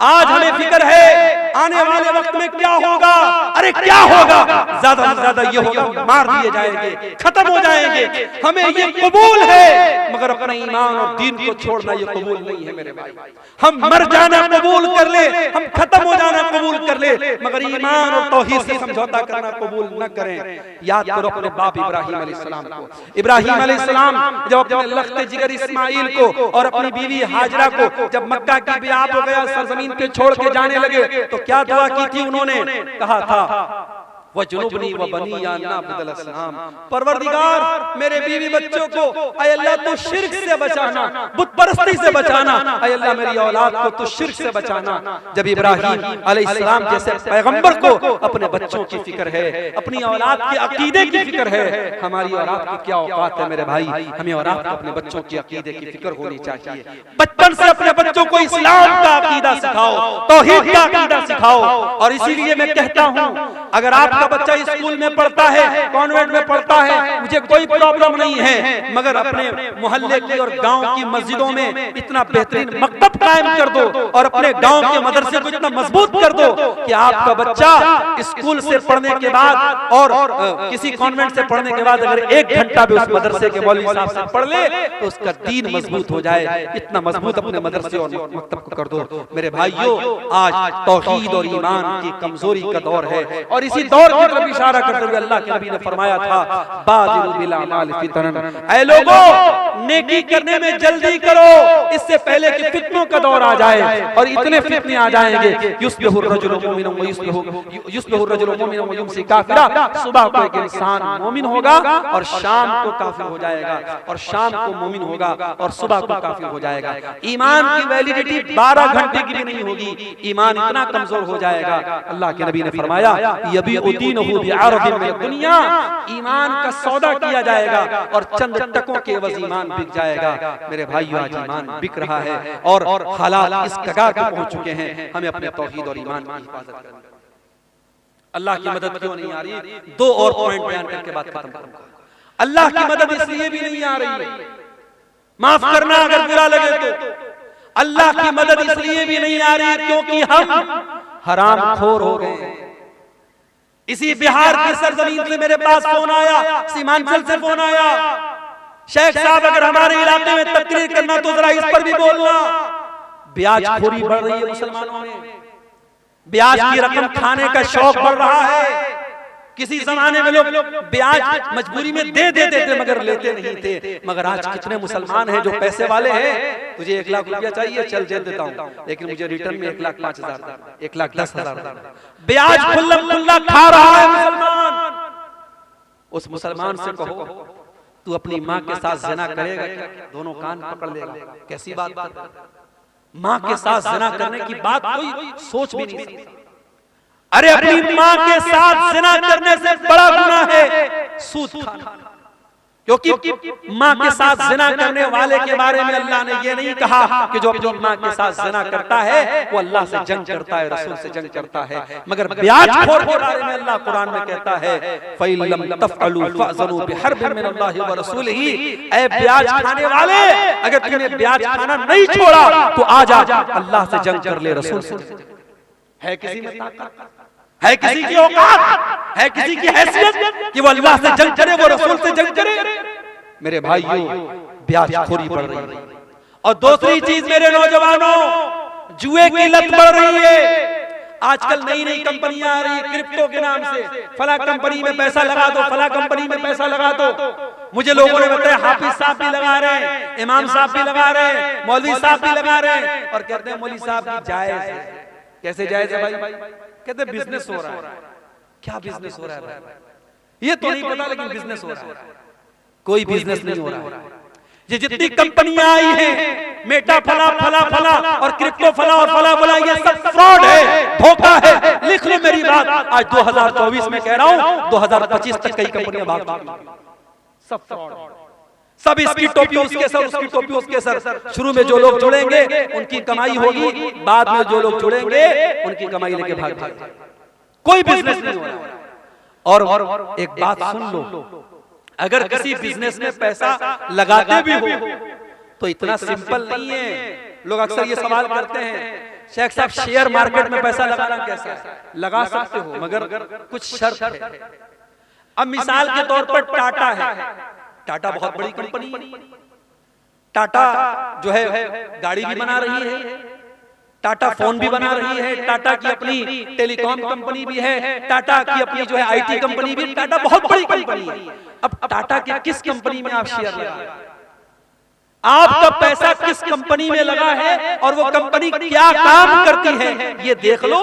आज हमें फिक्र है आने वाले वक्त में क्या होगा। अरे क्या होगा, ज्यादा से ज्यादा ये होगा मार दिए जाएंगे, खत्म हो जाएंगे, हमें ये कबूल है, मगर अपना ईमान और दीन को छोड़ना ये कबूल नहीं है मेरे भाई। हम मर जाना कबूल कर ले, हम खत्म हो जाना कबूल कर ले, मगर ईमान और तौहीद से समझौता करना कबूल न करें। याद करो अपने बाप इब्राहिम अलैहिस्सलाम को। इब्राहिम अलैहिस्सलाम जब अपने लख्ते जिगर इस्माइल को और अपनी बीवी हाजरा को जब मक्का की बियाह हो गया, सरजमीन पे छोड़ के जाने लगे, तो क्या दुआ की थी उन्होंने? कहा था वह जुनूबनी व बनी या नाबुदल अस्नाम, परवरदिगार मेरे बीवी बच्चों को ऐ अल्लाह तू शिर्क से बचाना, बुत परस्ती से बचाना, ऐ अल्लाह मेरी औलाद को तू शिर्क से बचाना। जब इब्राहीम अलैहिस्सलाम जैसे पैगंबर को अपने बच्चों की फिक्र है, अपनी औलाद के अकीदे की फिक्र है, हमारी औलाद की क्या औकात है मेरे भाई। हमें औलाद को अपने बच्चों की अकीदे की फिक्र होनी चाहिए। बचपन से अपने बच्चों को इस्लाम का अकीदा सिखाओ, तौहीद का अकीदा सिखाओ। और इसीलिए मैं कहता हूं, अगर आपका बच्चा स्कूल में पढ़ता है, कॉन्वेंट में पढ़ता है, मुझे कोई प्रॉब्लम नहीं है, मगर अपने मोहल्ले की और गांव की मस्जिदों में इतना बेहतरीन मकतब कायम कर दो और अपने गांव के मदरसे को इतना मजबूत कर दो कि आपका बच्चा स्कूल से पढ़ने के बाद और किसी कॉन्वेंट से पढ़ने के बाद अगर 1 घंटा भी उस मदरसे के मौलवी साहब से पढ़ ले तो उसका दीन मजबूत हो जाए। इतना मजबूत अपने मदरसे और मकतब को कर दो। मेरे भाइयों, आज तौहीद और ईमान की कमजोरी का दौर है और इसी दौर की तरफ इशारा करते हुए अल्लाह के नबी ने फरमाया था, बादिरु बिल अमाल फितनन, ऐ लोगों नेकी करने में जल्दी करो, इससे पहले कि फितनों का दौर आ जाए। और इतने फितने आ जाएंगे, युस्बिहुर रजुलु मुमिनन व युस्बिहुर रजुलु मुमिनन व युमसी काफिरा, सुबह को एक इंसान मोमिन होगा और शाम को काफिर हो जाएगा, और शाम को मोमिन होगा और सुबह को काफिर हो जाएगा। ईमान की वैलिडिटी 12 घंटे की भी नहीं होगी, ईमान इतना कमजोर हो जाएगा। अल्लाह के नबी ने फरमाया, दुनिया, ईमान का सौदा किया जाएगा और चंद टकों के एवज ईमान बिक जाएगा। मेरे भाइयों, आज ईमान बिक रहा है और हालात इस कगार पर पहुंच चुके हैं। हमें अपने तौहीद और ईमान की हिफाजत करनी है। अल्लाह की मदद क्यों नहीं आ रही? 2 और पॉइंट बयान करके बात खत्म करूंगा। अल्लाह की मदद इसलिए भी नहीं आ रही, माफ करना अगर बुरा लगे तो, अल्लाह की मदद इसलिए भी नहीं आ रही क्योंकि हम हरामखोर हो गए। इसी बिहार की सरजमीन से मेरे पास फोन आया, सीमांचल से फोन आया, शेख साहब अगर हमारे इलाके में तकरीर करना तो जरा इस पर भी बोलना। ब्याजखोरी बढ़ रही है मुसलमानों में, ब्याज की रकम खाने का शौक बढ़ रहा है। किसी जमाने में लोग ब्याज मजबूरी में दे देते थे मगर लेते नहीं थे, मगर आज कितने मुसलमान हैं जो पैसे वाले हैं, तुझे 1 लाख रुपया चाहिए, चल दे देता हूं, लेकिन मुझे रिटर्न में 1,05,000, 1,10,000 ब्याज खुल्ला खा रहा है मुसलमान। उस मुसलमान से कहो, तू अपनी माँ के साथ ज़िना करेगा क्या? दोनों कान पकड़ लेगा। कैसी बात? माँ के साथ ज़िना करने की बात कोई सोच भी नहीं सकता। अरे अपनी माँ के साथ ज़िना करने से बड़ा गुनाह है सूद खाना, क्योंकि माँ के साथ ज़िना करने वाले के बारे में अल्लाह ने ये नहीं कहा कि जो अपनी माँ के साथ ज़िना करता है वो अल्लाह से जंग करता है, रसूल से जंग करता है। मगर ब्याजखोर के बारे में अल्लाह कुरान में कहता है, फ़इल्लम तफ़अलू फ़अज़नू बिहर्बिन मिनल्लाहि व रसूलिही, ऐ ब्याज खाने वाले, अगर तूने ब्याज खाना नहीं छोड़ा तो आजा अल्लाह से जंग कर ले, रसूल से। है किसी में ताकत? है किसी की औकात? है किसी की हैसियत कि वो अल्लाह से जंग करे, वो रसूल से जंग करे? मेरे भाइयों, ब्याजखोरी बढ़ रही है। और दूसरी चीज मेरे नौजवानों, जुए की लत बढ़ रही है। आजकल नई नई कंपनियां आ रही है क्रिप्टो के नाम से, फला कंपनी में पैसा लगा दो, फला कंपनी में पैसा लगा दो। मुझे लोगों ने बताया हाफिज साहब भी लगा रहे हैं, इमाम साहब भी लगा रहे हैं, मौलवी साहब भी लगा रहे हैं, और कहते हैं मौलवी साहब भी जायज है। कैसे जायज है भाई? कहते बिजनेस हो रहा है। क्या बिजनेस हो रहा है भाई? ये तो नहीं पता, लेकिन बिजनेस हो रहा है। कोई बिजनेस नहीं हो रहा है। ये जितनी कंपनियां आई हैं, मेटा फला फला फला और क्रिप्टो फला और फला फला, ये सब फ्रॉड है, धोखा है। लिख लो मेरी बात, आज 2024 में कह रहा हूं, 2025 तक कई कंपनियां भाग चुकी, सब फ्रॉड, सब इसकी टोपी उसके सर, उसकी टोपी उसके सर। शुरू में जो लोग जुड़ेंगे उनकी कमाई होगी, बाद में जो लोग जुड़ेंगे उनकी कमाई लेके भाग जाएंगे। कोई बिजनेस नहीं हो रहा। और एक बात सुन लो, अगर किसी बिजनेस में पैसा लगाते भी हो तो इतना सिंपल नहीं है। लोग अक्सर ये सवाल करते हैं, शेख साहब शेयर मार्केट में पैसा लगाना कैसा है? लगा सकते हो मगर कुछ शर्त है। अब मिसाल के तौर पर टाटा है, टाटा बहुत बड़ी कंपनी है, टाटा जो है गाड़ी भी बना रही है, टाटा फोन भी बना रही है, टाटा की अपनी टेलीकॉम कंपनी भी है, टाटा की अपनी जो है आईटी कंपनी भी, टाटा बहुत बड़ी कंपनी है। अब टाटा के किस कंपनी में आप शेयर लगा? आपका पैसा किस कंपनी में लगा है और वो कंपनी क्या काम करती है, ये देख लो।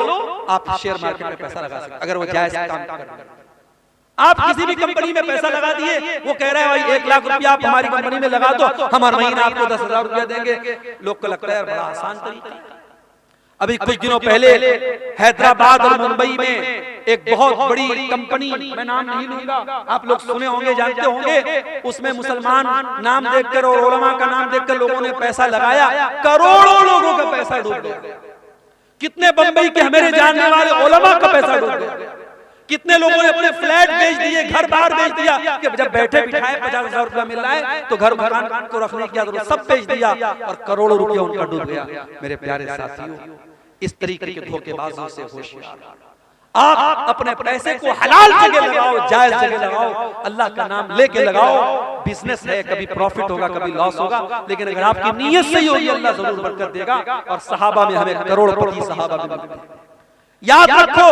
आप शेयर मार्केट में पैसा लगा सकते अगर वो जायज काम कर। आप किसी भी कंपनी में पैसा लगा दिए, वो कह रहा है भाई 1 लाख रुपया आप हमारी कंपनी में लगा दो, हम हर महीना आपको 10,000 रुपया देंगे। लोग को लगता है बड़ा आसान तरीका। अभी कुछ दिनों पहले हैदराबाद और मुंबई में एक बहुत बड़ी कंपनी, मैं नाम नहीं लूंगा, आप लोग सुने होंगे, जानते होंगे, उसमें मुसलमान नाम देखकर और उलमा का नाम देखकर लोगों ने पैसा लगाया, करोड़ों लोगों का पैसा डूब गया। कितने बंबई के हमारे जानने वाले उलमा का पैसा डूब गया। कितने लोगों ने अपने फ्लैट बेच दिए, घर बार बेच दिया कि जब बैठे बिठाए 50,000 रुपया मिल रहा है तो घर मकान को रखने की जरूरत, सब बेच दिया और करोड़ों रुपया उनका डूब गया। मेरे प्यारे साथियों, इस तरीके के धोखेबाजों से होशियार। आप अपने पैसे को हलाल जगह लगाओ, जायज जगह लगाओ, अल्लाह का नाम लेके लगाओ। बिजनेस है, कभी प्रॉफिट होगा कभी लॉस होगा, लेकिन अगर आपकी नीयत सही होगी अल्लाह जरूर बरकत देगा। और सहाबा में हमें करोड़पति सहाबा मिलते हैं। याद रखो,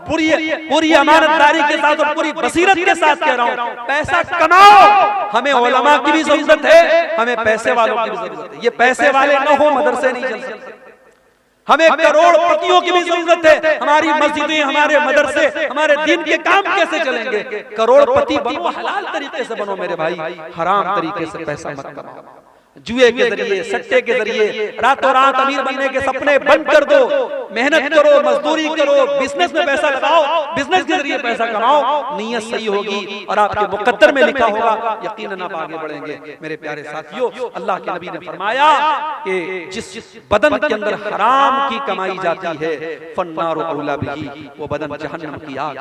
पूरी अमानतदारी के साथ और पूरी बसीरत के साथ कह रहा हूं, पैसा कमाओ। हमें उलमा की भी जरूरत है, हमें पैसे वालों की भी जरूरत है। ये पैसे वाले न हो मदरसे नहीं चल सकते। हमें करोड़पतियों की भी जरूरत है। हमारी मस्जिदें, हमारे मदरसे, हमारे दिन के काम कैसे चलेंगे? करोड़पति बनो, हलाल तरीके से बनो मेरे भाई, हराम तरीके से पैसा मत कमाओ। जुए के जरिए, सट्टे के जरिए रातों रात अमीर बनने के सपने बंद कर दो। मेहनत करो, मजदूरी करो, बिजनेस में पैसा लगाओ, बिजनेस के जरिए पैसा कमाओ। नीयत सही होगी और आपके मुकद्दर में लिखा होगा, यकीनन आप आगे बढ़ेंगे। मेरे प्यारे साथियों, अल्लाह के नबी ने फरमाया कि जिस बदन के अंदर हराम की कमाई जाती है, फन्नारु औला बिही, वो बदन जहन्नम की आग।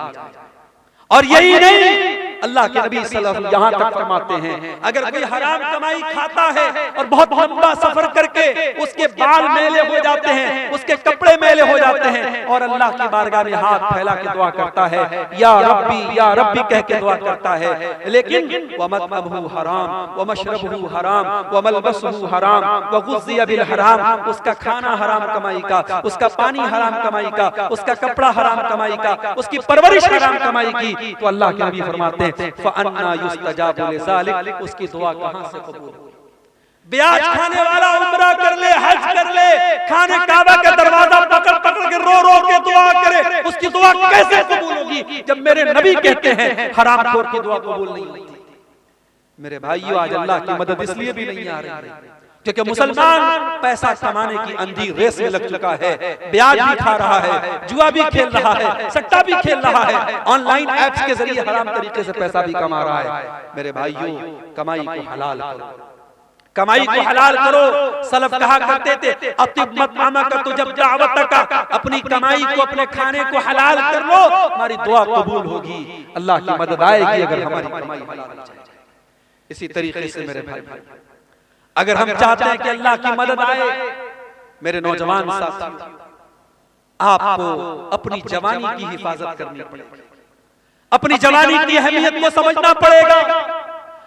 और यही नहीं, अल्लाह के नबी सल्लल्लाहु अलैहि वसल्लम यहाँ तक फरमाते हैं, अगर कोई हराम कमाई खाता है और बहुत लंबा सफर करके उसके बाल मैले हो जाते हैं, उसके कपड़े मैले हो जाते हैं, और अल्लाह की बारगाह में हाथ फैला के दुआ करता है, या रब्बी कह के दुआ करता है, लेकिन वमतअबहु हराम वमशरबहु हराम वमलबसहु हराम वगुज़िया बिल हराम, उसका खाना हराम कमाई का, उसका पानी हराम कमाई का, उसका कपड़ा हराम कमाई का, उसकी परवरिश हराम कमाई की, तो अल्लाह के नबी फरमाते हैं फअन्ना युस्तजाबु लिज़ालिक, उसकी दुआ कहां से कबूल होगी? ब्याज खाने वाला उम्रा कर ले, हज कर ले, खाने काबा का दरवाजा पकड़ पकड़ के रो रो के दुआ करे, उसकी दुआ कैसे कबूल होगी जब मेरे नबी कहते हैं हरामखोर की दुआ कबूल नहीं होती? मेरे भाइयों, आज अल्लाह की मदद इसलिए भी नहीं आ रही क्योंकि मुसलमान पैसा कमाने की अंधी रेस में लग चुका है। ब्याज भी खा रहा है, जुआ भी खेल रहा है, सट्टा भी खेल रहा है, ऑनलाइन ऐप्स के जरिए हराम तरीके से पैसा भी कमा रहा है। मेरे भाइयों, कमाई को हलाल करो, कमाई को हलाल करो। सलफ कहा करते थे, अतिब मत मामा का तो जब दावत का, अपनी कमाई को, अपने खाने को हलाल कर लो, हमारी दुआ कबूल होगी, अल्लाह की मदद आएगी अगर हमारी कमाई हलाल हो जाए। इसी तरीके से मेरे भाई, अगर हम चाहते हैं कि अल्लाह की मदद आए, मेरे नौजवान साथियों, आपको अपनी जवानी की हिफाजत करनी पड़ेगी, अपनी जवानी की अहमियत को समझना पड़ेगा।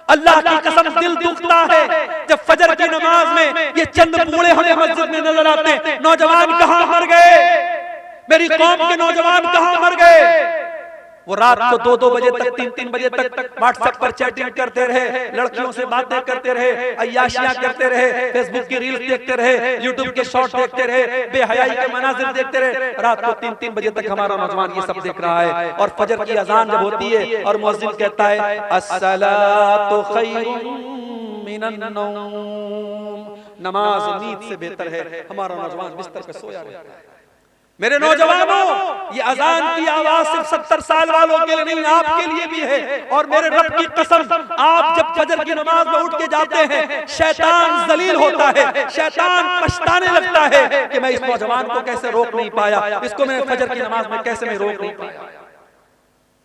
अल्लाह की कसम दिल दुखता है जब फजर की नमाज में ये चंद बूढ़े हमें मस्जिद में नजर आते हैं। नौजवान कहां मर गए? मेरी कौम के नौजवान कहां मर गए? वो रात को 2-2 बजे तक, 3-3 बजे तक व्हाट्सएप पर चैटिंग करते रहे, लड़कियों से बातें करते रहे, अय्याशियां करते रहे, फेसबुक की रील्स देखते रहे, यूट्यूब के शॉर्ट देखते रहे, बेहयाई के मनाजिर देखते रहे। रात को 3-3 बजे तक हमारा नौजवान ये सब देख रहा है। और फजर की अजान जब होती है और मुअज्जिन कहता है अस्सलातु खैरुम मिनन नौम, नमाज नींद से बेहतर है, हमारा नौजवान बिस्तर पे सोया रहता है। मेरे नौजवानों, ये अजान की आवाज सिर्फ 70 साल वालों के लिए नहीं, आपके लिए भी है। और मेरे रब की कसम, आप जब फजर की नमाज में उठ के जाते हैं, शैतान जलील होता है, शैतान पछताने लगता है कि मैं इस नौजवान को कैसे रोक नहीं पाया, इसको मैं फजर की नमाज में कैसे मैं रोक नहीं पाया।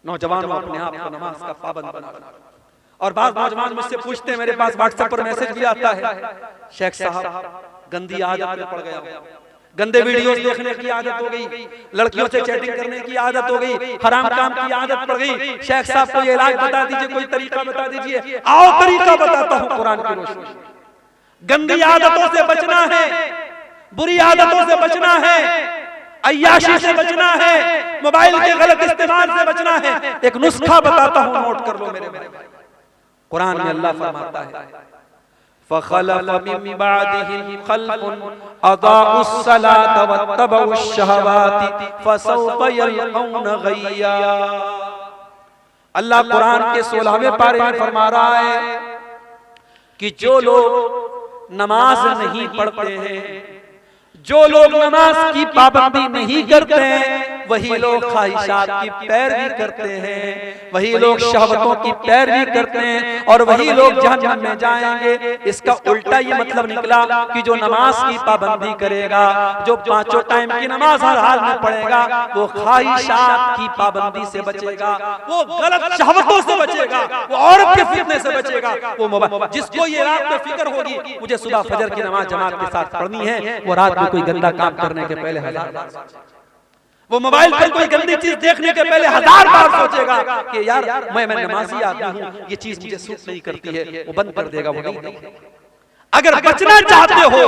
नौजवानों, अपने आप को नमाज का पाबंद बना। और बाद नौजवान मुझसे पूछते हैं, मेरे पास व्हाट्सएप पर मैसेज भी आता है, शेख साहब गंदी आदत में पड़ गया, गंदे वीडियोस देखने की आदत हो गई, लड़कियों से चैटिंग करने की आदत हो गई, हराम काम की आदत पड़ गई। शेख साहब को ये इलाज बता दीजिए, कोई तरीका बता दीजिए। आओ तरीका बताता हूं कुरान की रोशनी में। गंदी आदतों से बचना है, बुरी आदतों से बचना है, अय्याशी से बचना है, मोबाइल के गलत इस्तेमाल से बचना है। एक नुस्खा बताता हूं, नोट कर लो मेरे भाई। कुरान में अल्लाह फरमाता है फखलफ मिन बादिहिम खल्फुन अदाउस्सलात वत्तबउश्शहवाति फसौफ यल्कौन गय्या। अल्लाह कुरान के 16वें पारे में फरमा रहा है कि जो लोग नमाज नहीं पढ़ते हैं, जो लोग नमाज की पाबंदी नहीं करते हैं, वही लोग ख्वाहिशात की पैरवी करते हैं, वही लोग शहवतों की पैरवी करते हैं और वही लोग जहन्नम में जाएंगे। इसका उल्टा ये मतलब निकला कि जो नमाज की पाबंदी करेगा, जो पांचों टाइम की नमाज हर हाल में पढ़ेगा, वो ख्वाहिशात की पाबंदी से बचेगा, वो गलत शहवतों से बचेगा, वो औरत के फितने से बचेगा। वो जिसको ये रात में फिक्र होगी मुझे सुबह फजर की नमाज जमात के साथ पढ़नी है, वो रात में कोई गंदा काम करने के पहले 1000 बार, वो मोबाइल पर कोई गंदी चीज देखने के पहले 1000 बार सोचेगा कि यार मैं नमाजी आदमी हूं, ये चीज मुझे सूट नहीं करती है, वो बंद कर देगा। वो नहीं, अगर बचना चाहते हो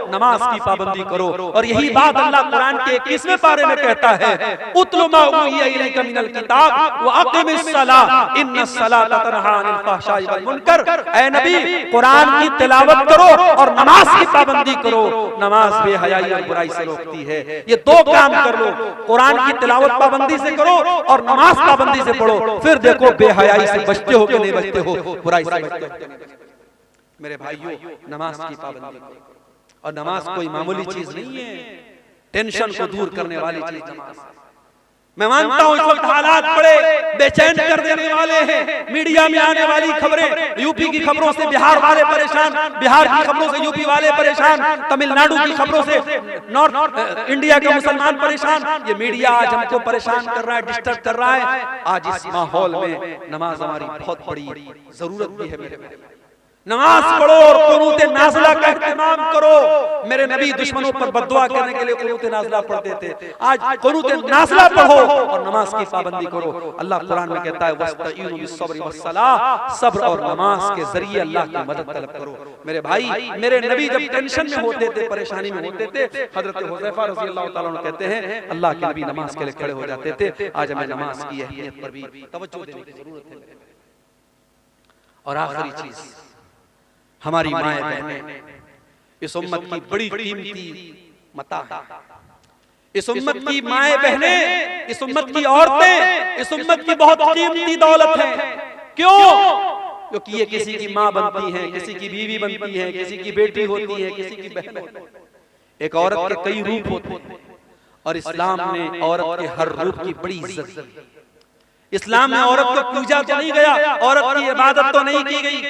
नमाज की पाबंदी करो। और यही बात अल्लाह कुरान के 21वें पारे में कहता है, उतलु मा उहिया इलैका मिनल किताब व अक़िमिस सलाह इन्नस सलाता तन्हा अनिल फ़हशाइ वल मुनकर। ऐ नबी, कुरान की तिलावत करो और नमाज की पाबंदी करो। नमाज बेहयाई और बुराई से रोकती है। ये दो काम कर लो, कुरान की तिलावत पाबंदी से करो और नमाज पाबंदी से पढ़ो, फिर देखो बेहयाई से बचते हो कि नहीं बचते हो, बुराई से बचते हो। मेरे भाइयों, नमाज की पाबंदी करो। और नमाज कोई मामूली चीज नहीं है, टेंशन को दूर करने वाली चीज नमाज। मैं मानता हूं इस वक्त हालात बड़े बेचैन कर देने वाले हैं। मीडिया में आने वाली खबरें, यूपी की खबरों से बिहार वाले परेशान, बिहार की खबरों से यूपी वाले परेशान, तमिलनाडु की खबरों से नॉर्थ इंडिया के मुसलमान परेशान। ये मीडिया आज हमको परेशान कर रहा है, डिस्टर्ब कर रहा है। आज इस माहौल में नमाज हमारी बहुत बड़ी जरूरत भी है। मेरे नमाज पढ़ो और कुनूत नाज़िला का इत्मीनान करो। मेरे नबी दुश्मनों पर बद्दुआ करने के लिए कुनूत नाज़िला पढ़ते थे। आज कुनूत नाज़िला पढ़ो और नमाज की पाबंदी करो। अल्लाह कुरान में कहता है वस्तईनु बिस्सब्रि वस्सलाह, सब्र और नमाज के जरिए अल्लाह की मदद तलब करो। मेरे भाई, मेरे नबी जब टेंशन में होते थे, परेशानी में होते थे, हजरत हुज़ैफा रज़ियल्लाहु ताला अन्हु कहते हैं अल्लाह के नबी नमाज के लिए खड़े हो जाते थे। आज हमें नमाज की अहमियत पर भी तवज्जो देने की जरूरत है। और आखिरी चीज, हमारी माएं बहनें इस उम्मत की बड़ी कीमती मता है। इस उम्मत की माएं बहनें, इस उम्मत की औरतें, इस उम्मत की बहुत कीमती दौलत है। क्यों? क्योंकि ये किसी की माँ बनती हैं, किसी की बीवी बनती हैं, किसी की बेटी होती है, किसी की बहन होती है। एक औरत के कई रूप होते हैं और इस्लाम ने औरत के हर रूप की बड़ी इज्जत दी। इस्लाम में औरत को पूजा तो नहीं गया, औरत की इबादत तो नहीं की गई।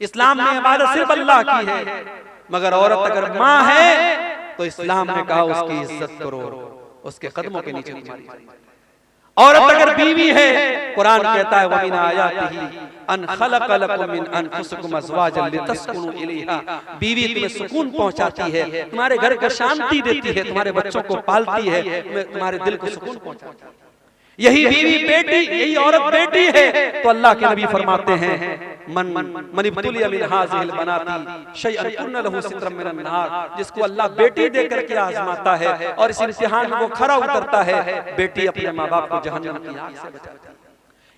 इस्लाम में इबादत सिर्फ अल्लाह की है, मगर औरत अगर माँ है तो इस्लाम ने कहा उसकी इज्जत करो, उसके कदमों के नीचे तुम्हारी। औरत अगर बीवी है, कुरान कहता है वमिन आयातिही अन खलक़ लकुम मिन अनफुसिकुम अज़वाजन लितस्कुनु इलैहा। बीवी तुम्हें सुकून पहुंचाती है, तुम्हारे घर को शांति देती है, तुम्हारे बच्चों को पालती है, तुम्हारे दिल को सुकून पहुंचाती है। यही बीवी बेटी, यही औरत बेटी है तो अल्लाह के नबी फरमाते हैं मन इब्तुलिया मिन हाज़िहिल बनाती शैअन कुन्न लहू सित्रम मिनन नार। जिसको अल्लाह बेटी देकर के आजमाता है और इस इम्तिहान में वो खरा उतरता है, बेटी अपने माँ बाप को जहन्नम की आग से बचाती है।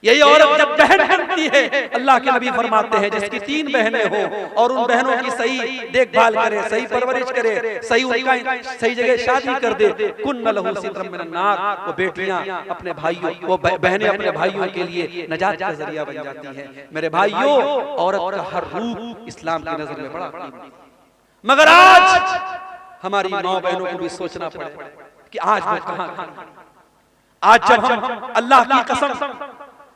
यही औरत जब बहन बनती है, अल्लाह के नबी फरमाते हैं जिसकी 3 बहनें हो और उन बहनों की सही देखभाल करे, सही परवरिश करे, सही उनका सही जगह शादी कर दे, कुन्न लहू सित्रम मिनन नार। वो बेटियां अपने भाइयों, वो बहनें अपने भाइयों के लिए नजात का जरिया बन जाती हैं। मेरे भाइयों, औरत का हर रूप इस्लाम की नजर में बड़ा कीमती, मगर आज हमारी माँ बहनों को भी सोचना पड़े कि आज वो कहां। आज जब हम अल्लाह की कसम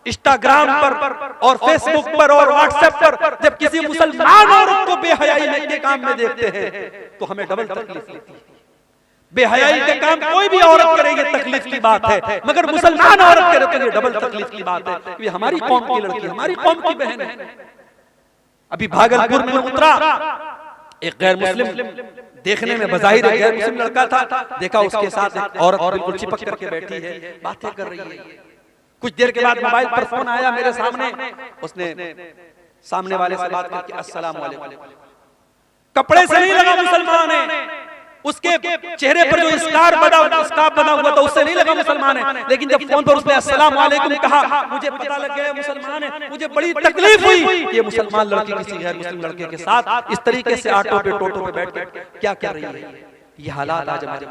इंस्टाग्राम पर और फेसबुक पर और व्हाट्सएप पर जब किसी मुसलमान औरत को बेहयाई के काम में देखते हैं तो हमें डबल तकलीफ होती है। बेहयाई के काम कोई भी औरत करे ये तकलीफ की बात है, मगर मुसलमान औरत करे तो ये डबल तकलीफ की बात है। ये हमारी कौम की लड़की, हमारी कौम की बहन है। अभी भागलपुर में उतरा एक गैर मुस्लिम, देखने में बज़ाहिर गैर मुस्लिम लड़का था, देखा उसके साथ एक औरत बिल्कुल चिपक करके बैठी है, बातें कर रही है। कुछ देर के बाद मोबाइल पर फोन आया मेरे सामने, उसने सामने वाले से बात करके अस्सलाम वालेकुम। कपड़े से नहीं लगा मुसलमान है, उसके चेहरे पर जो स्कार्फ बना हुआ था उससे नहीं लगा मुसलमान है, लेकिन जब फोन पर उसने अस्सलाम वालेकुम कहा, मुझे पता लग गया मुसलमान है। मुझे बड़ी तकलीफ हुई कि ये मुसलमान लड़की किसी गैर मुस्लिम लड़के के साथ इस तरीके से ऑटो पे टोटो पे बैठ के क्या कर रही है। ये हालात आज हमारे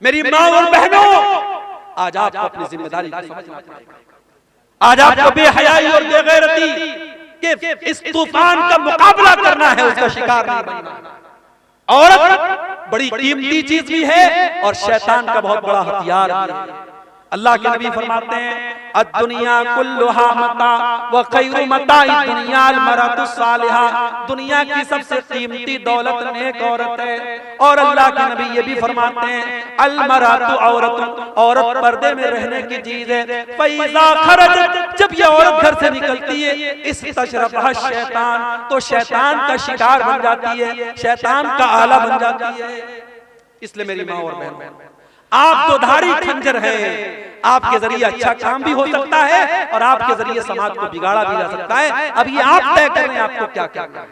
मेरी माँ और बहनों, आज आपको अपनी जिम्मेदारी समझना पड़ेगा। आज आपको बेहयाई और बेगैरती के इस तूफान का मुकाबला करना है, उसका शिकार नहीं बनना। औरत बड़ी कीमती चीज भी है और शैतान का बहुत बड़ा हथियार भी है। अल्लाह के नबी फरमाते हैं, अद्दुनिया कुल्लुहा मता व खैरु मताई दुनिया अल मरअतु सालिहा। दुनिया की सबसे कीमती दौलत नेक औरत है। और अल्लाह के नबी ये भी फरमाते हैं, अल मरअतु औरत, औरत पर्दे में रहने की चीज है। फैज़ा खरजत, जब ये औरत घर से निकलती है, इस तशरफहा शैतान, तो शैतान का शिकार बन जाती है, शैतान का आला बन जाती है। इसलिए मेरी माँ और बहन, आप तो धारी खंजर हैं। आपके जरिए अच्छा काम भी हो सकता है और आपके जरिए समाज को बिगाड़ा भी जा सकता है। अब ये आप तय कर रहे हैं आपको क्या करना है।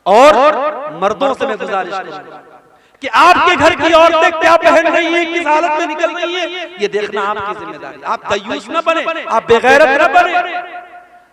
और मर्दों से मैं गुजारिश करूंगा कि आपके घर की औरतें क्या पहन रही हैं, किस हालत में निकल रही हैं, ये देखना आपकी जिम्मेदारी। आप दयूस न बने, आप बेगैरत न बने।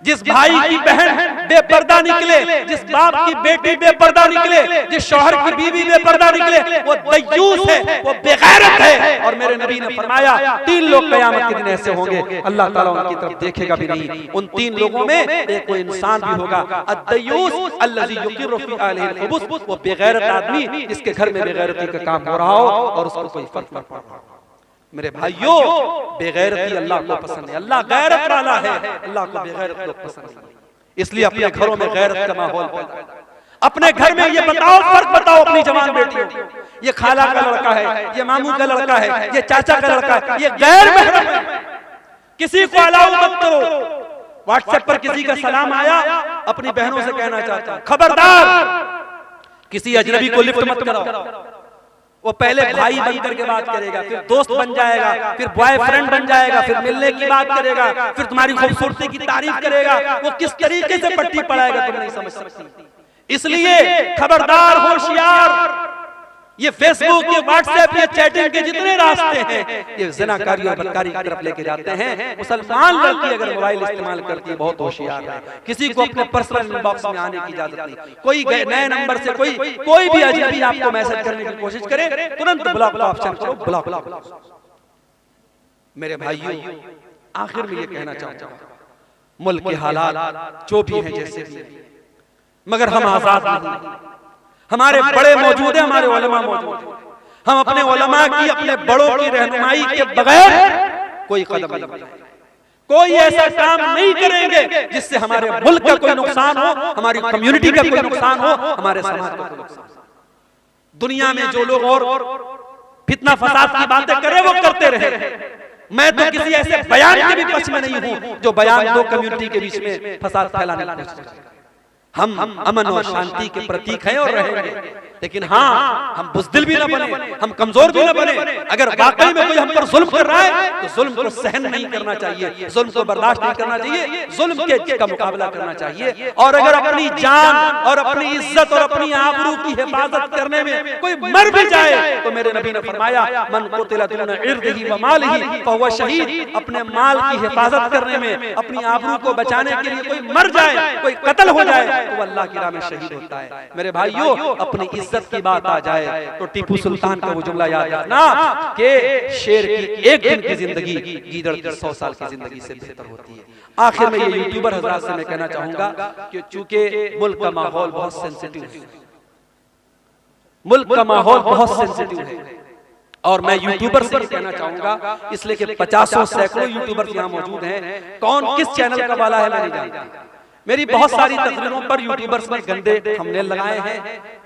जिस भाई की बहन बेपर्दा निकले, जिस बाप की बेटी बेपर्दा निकले, जिस शौहर की बीवी बेपर्दा निकले, वो दयूस है, वो बेगैरत है। और मेरे नबी ने फरमाया, 3 लोग क़यामत के दिन ऐसे होंगे, अल्लाह ताला उनकी तरफ देखेगा भी नहीं। उन 3 लोगों में एक कोई इंसान भी होगा, अद्दयूस अल्लज़ी युक़िरु फ़ी अहलिही अल-ख़ुबूस, वो बेगैरत आदमी जिसके घर में बेगैरती का काम हो रहा हो और उसको कोई फर्क न पड़ रहा हो। मेरे भाइयों, बेगैरती अल्लाह को पसंद है। अल्लाह गैरत वाला है, अल्लाह को बेगैरत लोग पसंद नहीं। इसलिए अपने घरों में गैरत का माहौल पैदा करो। अपने घर में ये बताओ, फर्क बताओ अपनी जवान बेटियों को, ये खाला का लड़का है, ये मामू का लड़का है, ये चाचा का लड़का है, ये गैर महरम है। किसी को अलाउ मत करो। व्हाट्सएप पर किसी का सलाम आया, अपनी बहनों से कहना चाहता हूं, खबरदार किसी अजनबी को लिफ्ट मत कराओ। वो पहले भाई बन करके बात करेगा, फिर दोस्त बन जाएगा, फिर बॉयफ्रेंड बन जाएगा, फिर मिलने की बात करेगा, फिर तुम्हारी खूबसूरती की तारीफ करेगा। वो किस तरीके से पट्टी पड़ाएगा तुम नहीं समझ सकती। इसलिए खबरदार, होशियार। ये फेसबुक, ये व्हाट्सएप, ये चैटिंग के जितने रास्ते हैं, ये ज़िनाकारी और बदकारी की तरफ लेके जाते हैं। मुसलमान लड़की अगर मोबाइल इस्तेमाल करती है, बहुत होशियार है। किसी को अपने पर्सनल इनबॉक्स में आने की इजाजत नहीं। कोई नए नंबर से कोई भी अजनबी आपको मैसेज करने की कोशिश करे, तुरंत ब्लॉक का ऑप्शन करो, ब्लॉक। मेरे भाइयों, आखिर में ये कहना चाहता हूं, मुल्क के हालात जो भी हैं जैसे भी, मगर हम आजाद नहीं। हमारे बड़े मौजूद हैं, हमारे उलमा मौजूद हैं। हम अपने उलमा की, अपने बड़ों की रहनुमाई के बगैर कोई कदम नहीं बढ़ाएंगे, कोई ऐसा काम नहीं करेंगे जिससे हमारे मुल्क का कोई नुकसान हो, हमारी कम्युनिटी का कोई नुकसान हो, हमारे समाज का कोई नुकसान हो। दुनिया में जो लोग और फितना फसाद की बातें करें वो करते रहे। मैं तो किसी ऐसे बयान के भी पक्ष में नहीं हूं जो बयान दो कम्युनिटी के बीच में फसाद फैलाने की कोशिश करे। हम अमन और शांति के प्रतीक हैं और रहेंगे, लेकिन हाँ, हम बुज़दिल भी न बने, हम कमजोर भी न बने। अगर वाकई में कोई हम पर जुल्म कर रहा है तो जुल्म को सहन नहीं करना चाहिए, जुल्म को बर्दाश्त नहीं करना चाहिए, जुल्म के का मुकाबला करना चाहिए। और अगर अपनी जान और अपनी इज्जत और अपनी आबरू की हिफाजत करने में कोई मर भी जाए तो मेरे नबी ने फरमाया, मन कुतिला दुना इर्दिही व मालिही फहुवा शहीद। अपने माल की हिफाजत करने में, अपनी आबरू को बचाने के लिए कोई मर जाए, कोई कत्ल हो जाए तो अल्लाह की राह में शहीद होता है। मेरे भाइयों, अपनी इज्जत की बात आ जाए तो टीपू सुल्तान का वो जुमला याद रखना कि शेर की एक दिन की जिंदगी गीदड़ की 100 साल की जिंदगी से बेहतर होती है। आखिर में ये यूट्यूबर हजरात से मैं कहना चाहूंगा कि चूंकि मुल्क का माहौल बहुत सेंसिटिव है, मुल्क का माहौल बहुत सेंसिटिव है, और मैं यूट्यूबर से भी कहना चाहूंगा, इसलिए कि 50 सैकड़ों यूट्यूबर यहाँ मौजूद हैं, कौन किस चैनल का वाला है मैं नहीं जानता। मेरी बहुत सारी तकरीरों पर यूट्यूबर्स ने गंदे थंबनेल लगाए हैं,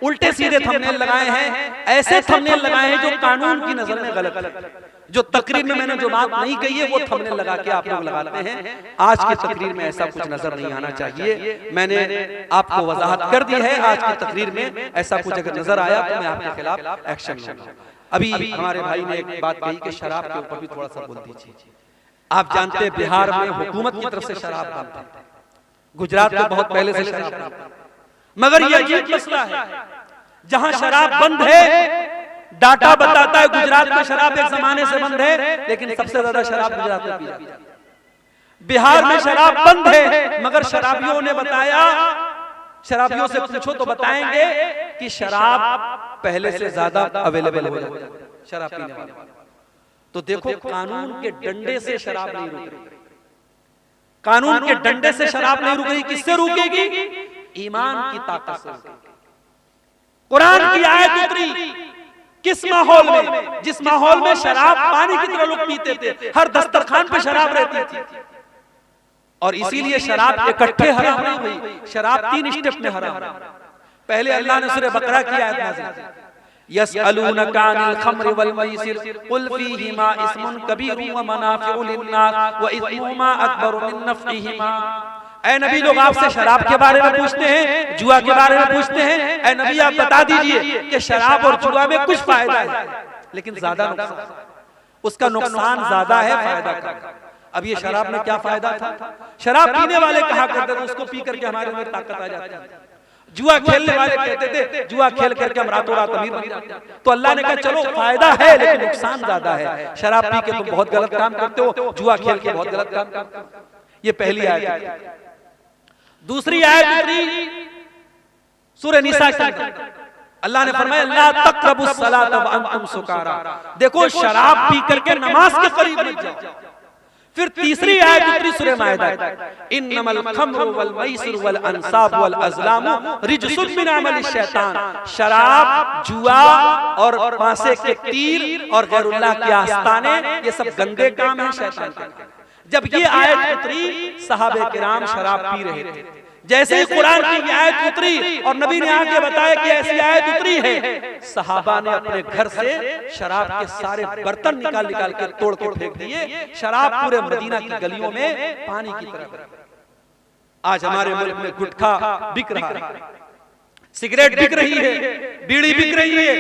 उल्टे सीधे थंबनेल लगाए हैं, ऐसे थंबनेल लगाए हैं जो कानून की नजर में गलत है। जो तकरीर में मैंने जो बात नहीं कही है वो थंबनेल लगा के आप लोग लगाते हैं। आज की तकरीर में ऐसा कुछ नजर नहीं आना चाहिए। मैंने आपको वजाहत कर दी है, आज की तकरीर में ऐसा कुछ अगर नजर आया तो मैं आपके खिलाफ एक्शन लूंगा। अभी हमारे भाई ने एक बात कही कि शराब के ऊपर भी थोड़ा सा बोल दीजिए। आप जानते हैं बिहार में हुकूमत की तरफ से शराब बनता है, गुजरात में बहुत पहले से शराब, मगर ये अजीब मसला है। जहां शराब बंद है, डाटा बताता है गुजरात में शराब एक जमाने से बंद है, लेकिन सबसे ज्यादा शराब गुजरात में पी जाती है। बिहार में शराब बंद है, मगर शराबियों ने बताया, शराबियों से पूछो तो बताएंगे कि शराब पहले से ज्यादा अवेलेबल हो जाती है शराब पीने वाले। तो देखो, कानून के डंडे से शराब नहीं रुक रही, कानून के डंडे से शराब नहीं रुक रही। किससे रुकेगी? ईमान की ताकत से। कुरान की आयत उतरी किस माहौल में? जिस माहौल में शराब पानी की तरह लोग पीते थे, हर दस्तरखान पे शराब रहती थी। और इसीलिए शराब इकट्ठे हराम नहीं हुई, शराब 3 स्टेप में हराम। पहले अल्लाह ने सूरह बकरा की आयत नाज़िल की, यसअलूनका अनिल खम्र वल मैसिर कुल फीहिमा इस्मुन कबीरुन व मनाफिउ लिन्नास व इस्मुहुमा अकबरु मिन नफ़इहिमा। ऐ नबी, लोग आपसे शराब के बारे में पूछते हैं, जुआ के बारे में पूछते हैं। ऐ नबी, आप बता दीजिए कि शराब और जुआ में कुछ फायदा है, लेकिन ज्यादा नुकसान, उसका नुकसान ज्यादा है, फायदा कम। अब ये शराब में क्या फायदा था? शराब पीने वाले कहा करते थे उसको पी करके हमारे में ताकत आ जाती है। जुआ खेलने वाले कहते थे जुआ खेल करके हम रातों रात अमीर बन जाते हैं। तो अल्लाह ने कहा चलो फायदा है, लेकिन नुकसान ज्यादा है। शराब पी के तुम बहुत गलत काम करते हो, जुआ खेल के बहुत गलत काम करते हो। ये पहली आयत। दूसरी आयत सूरह निसा के अंदर अल्लाह ने फरमाया ला तक़रबुस सलात व अंतुम सुकारा। देखो, शराब पी करके नमाज के करीब मत जाओ। फिर तीसरी आयत उतरी सूरह माइदा, इन्नमल खम्रु वल मैसिर वल अंसाब वल अज़लामु रिजसुन मिन अमलिश शैतान। शराब, जुआ और पासे के तीर और गैरुल्लाह के आस्ताने, ये सब गंदे काम हैं शैतान के। जब ये आयत उतरी, सहाबे किराम शराब पी रहे थे। जैसे ही कुरान की आयत उतरी और नबी ने आके बताया कि ऐसी आयत उतरी है, सहाबा ने अपने घर से शराब के सारे बर्तन निकाल निकाल के तोड़ के फेंक दिए। शराब पूरे मदीना की गलियों में पानी की तरह। आज हमारे मुल्क में गुटखा बिक रहा है, सिगरेट बिक रही है, बीड़ी बिक रही है।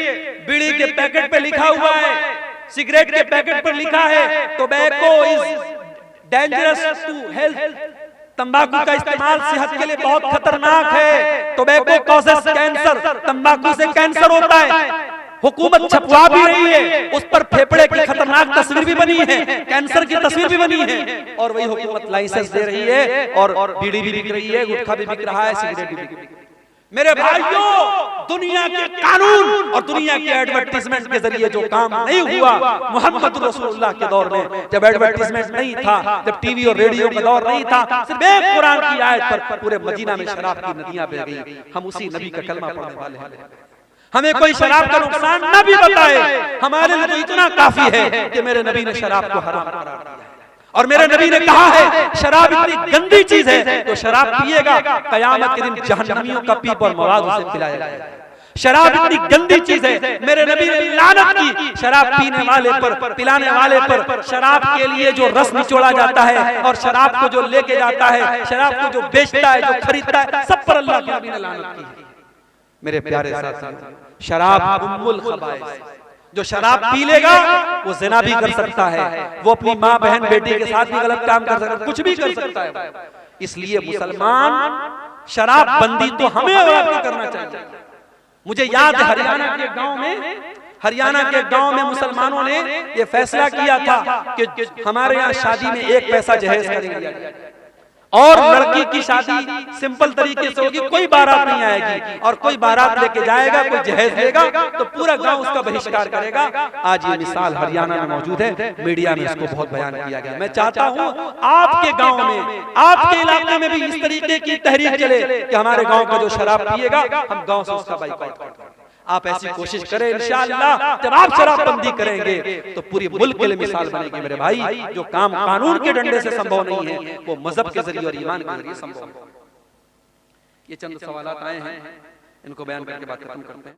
बीड़ी के पैकेट पे लिखा हुआ है, सिगरेट के पैकेट पर लिखा है tobacco is dangerous to health. तंबाकू का इस्तेमाल सेहत के लिए बहुत खतरनाक है। टोबैको कॉजेस कैंसर, तंबाकू से कैंसर होता है। हुकूमत छपवा भी रही है, उस पर फेफड़े की खतरनाक तस्वीर भी बनी है, कैंसर की तस्वीर भी बनी है। और वही हुकूमत लाइसेंस दे रही है और बीड़ी भी बिक रही है, गुटखा भी बिक रहा है, सिगरेट भी बिक रही है। मेरे भाइयों, दुनिया के कानून और दुनिया के एडवर्टाइजमेंट के जरिए जो काम नहीं हुआ मोहम्मद रसूलुल्लाह के दौर में, जब एडवर्टाइजमेंट नहीं था, जब टीवी और रेडियो का दौर नहीं था, सिर्फ एक कुरान की आयत पर पूरे मदीना में शराब की नदियां बह गई। हम उसी नबी का कलमा पढ़ने वाले हैं। हमें कोई शराब का नुकसान न भी बताए, हमारे लिए तो इतना काफी है कि मेरे नबी ने शराब को हराम करार दिया है। और मेरे नबी ने कहा है शराब इतनी गंदी चीज है, तो शराब पिएगा कयामत के दिन जहन्नमियों का पीप और मवाद उसे पिलाया जाएगा। शराब इतनी गंदी चीज है, मेरे नबी ने लानत की शराब पीने वाले पर, पिलाने वाले पर। शराब के लिए जो रस निचोड़ा जाता है और शराब को जो लेके जाता है, शराब को जो बेचता है, जो खरीदता है, सब पर अल्लाह के नबी ने लानत की। मेरे प्यारे साथियों, शराब उम्मुल खबाइस। जो शराब पी लेगा वो ज़िना भी कर सकता है, वो अपनी माँ बहन बेटी के साथ भी गलत काम कर सकता है, कुछ भी कर सकता है। इसलिए मुसलमान शराब बंदी तो हमें और करना चाहिए। मुझे याद है हरियाणा के गांव में मुसलमानों ने ये फैसला किया था कि हमारे यहाँ शादी में 1 पैसा जहेज करेंगे और लड़की की शादी सिंपल तरीके से होगी, कोई बारात नहीं आएगी और कोई बारात लेके जाएगा, कोई जहेज लेगा तो पूरा गांव उसका बहिष्कार करेगा। आज ये मिसाल हरियाणा में मौजूद है, मीडिया में इसको बहुत बयान किया गया। मैं चाहता हूं आपके गांव में, आपके इलाके में भी इस तरीके की तहरीक चले कि हमारे गांव का जो शराब पिएगा हम गांव से उसका बाइकआउट करें। आप ऐसी कोशिश करें, इंशाअल्लाह जब आप शराबबंदी करेंगे तो पूरी मुल्क के लिए मिसाल बनेगी। मेरे भाई, जो काम कानून के डंडे से संभव नहीं है वो मजहब के जरिए और ईमान के जरिए संभव है। ये चंद सवालात आए हैं, इनको बयान करके बात खत्म करते हैं।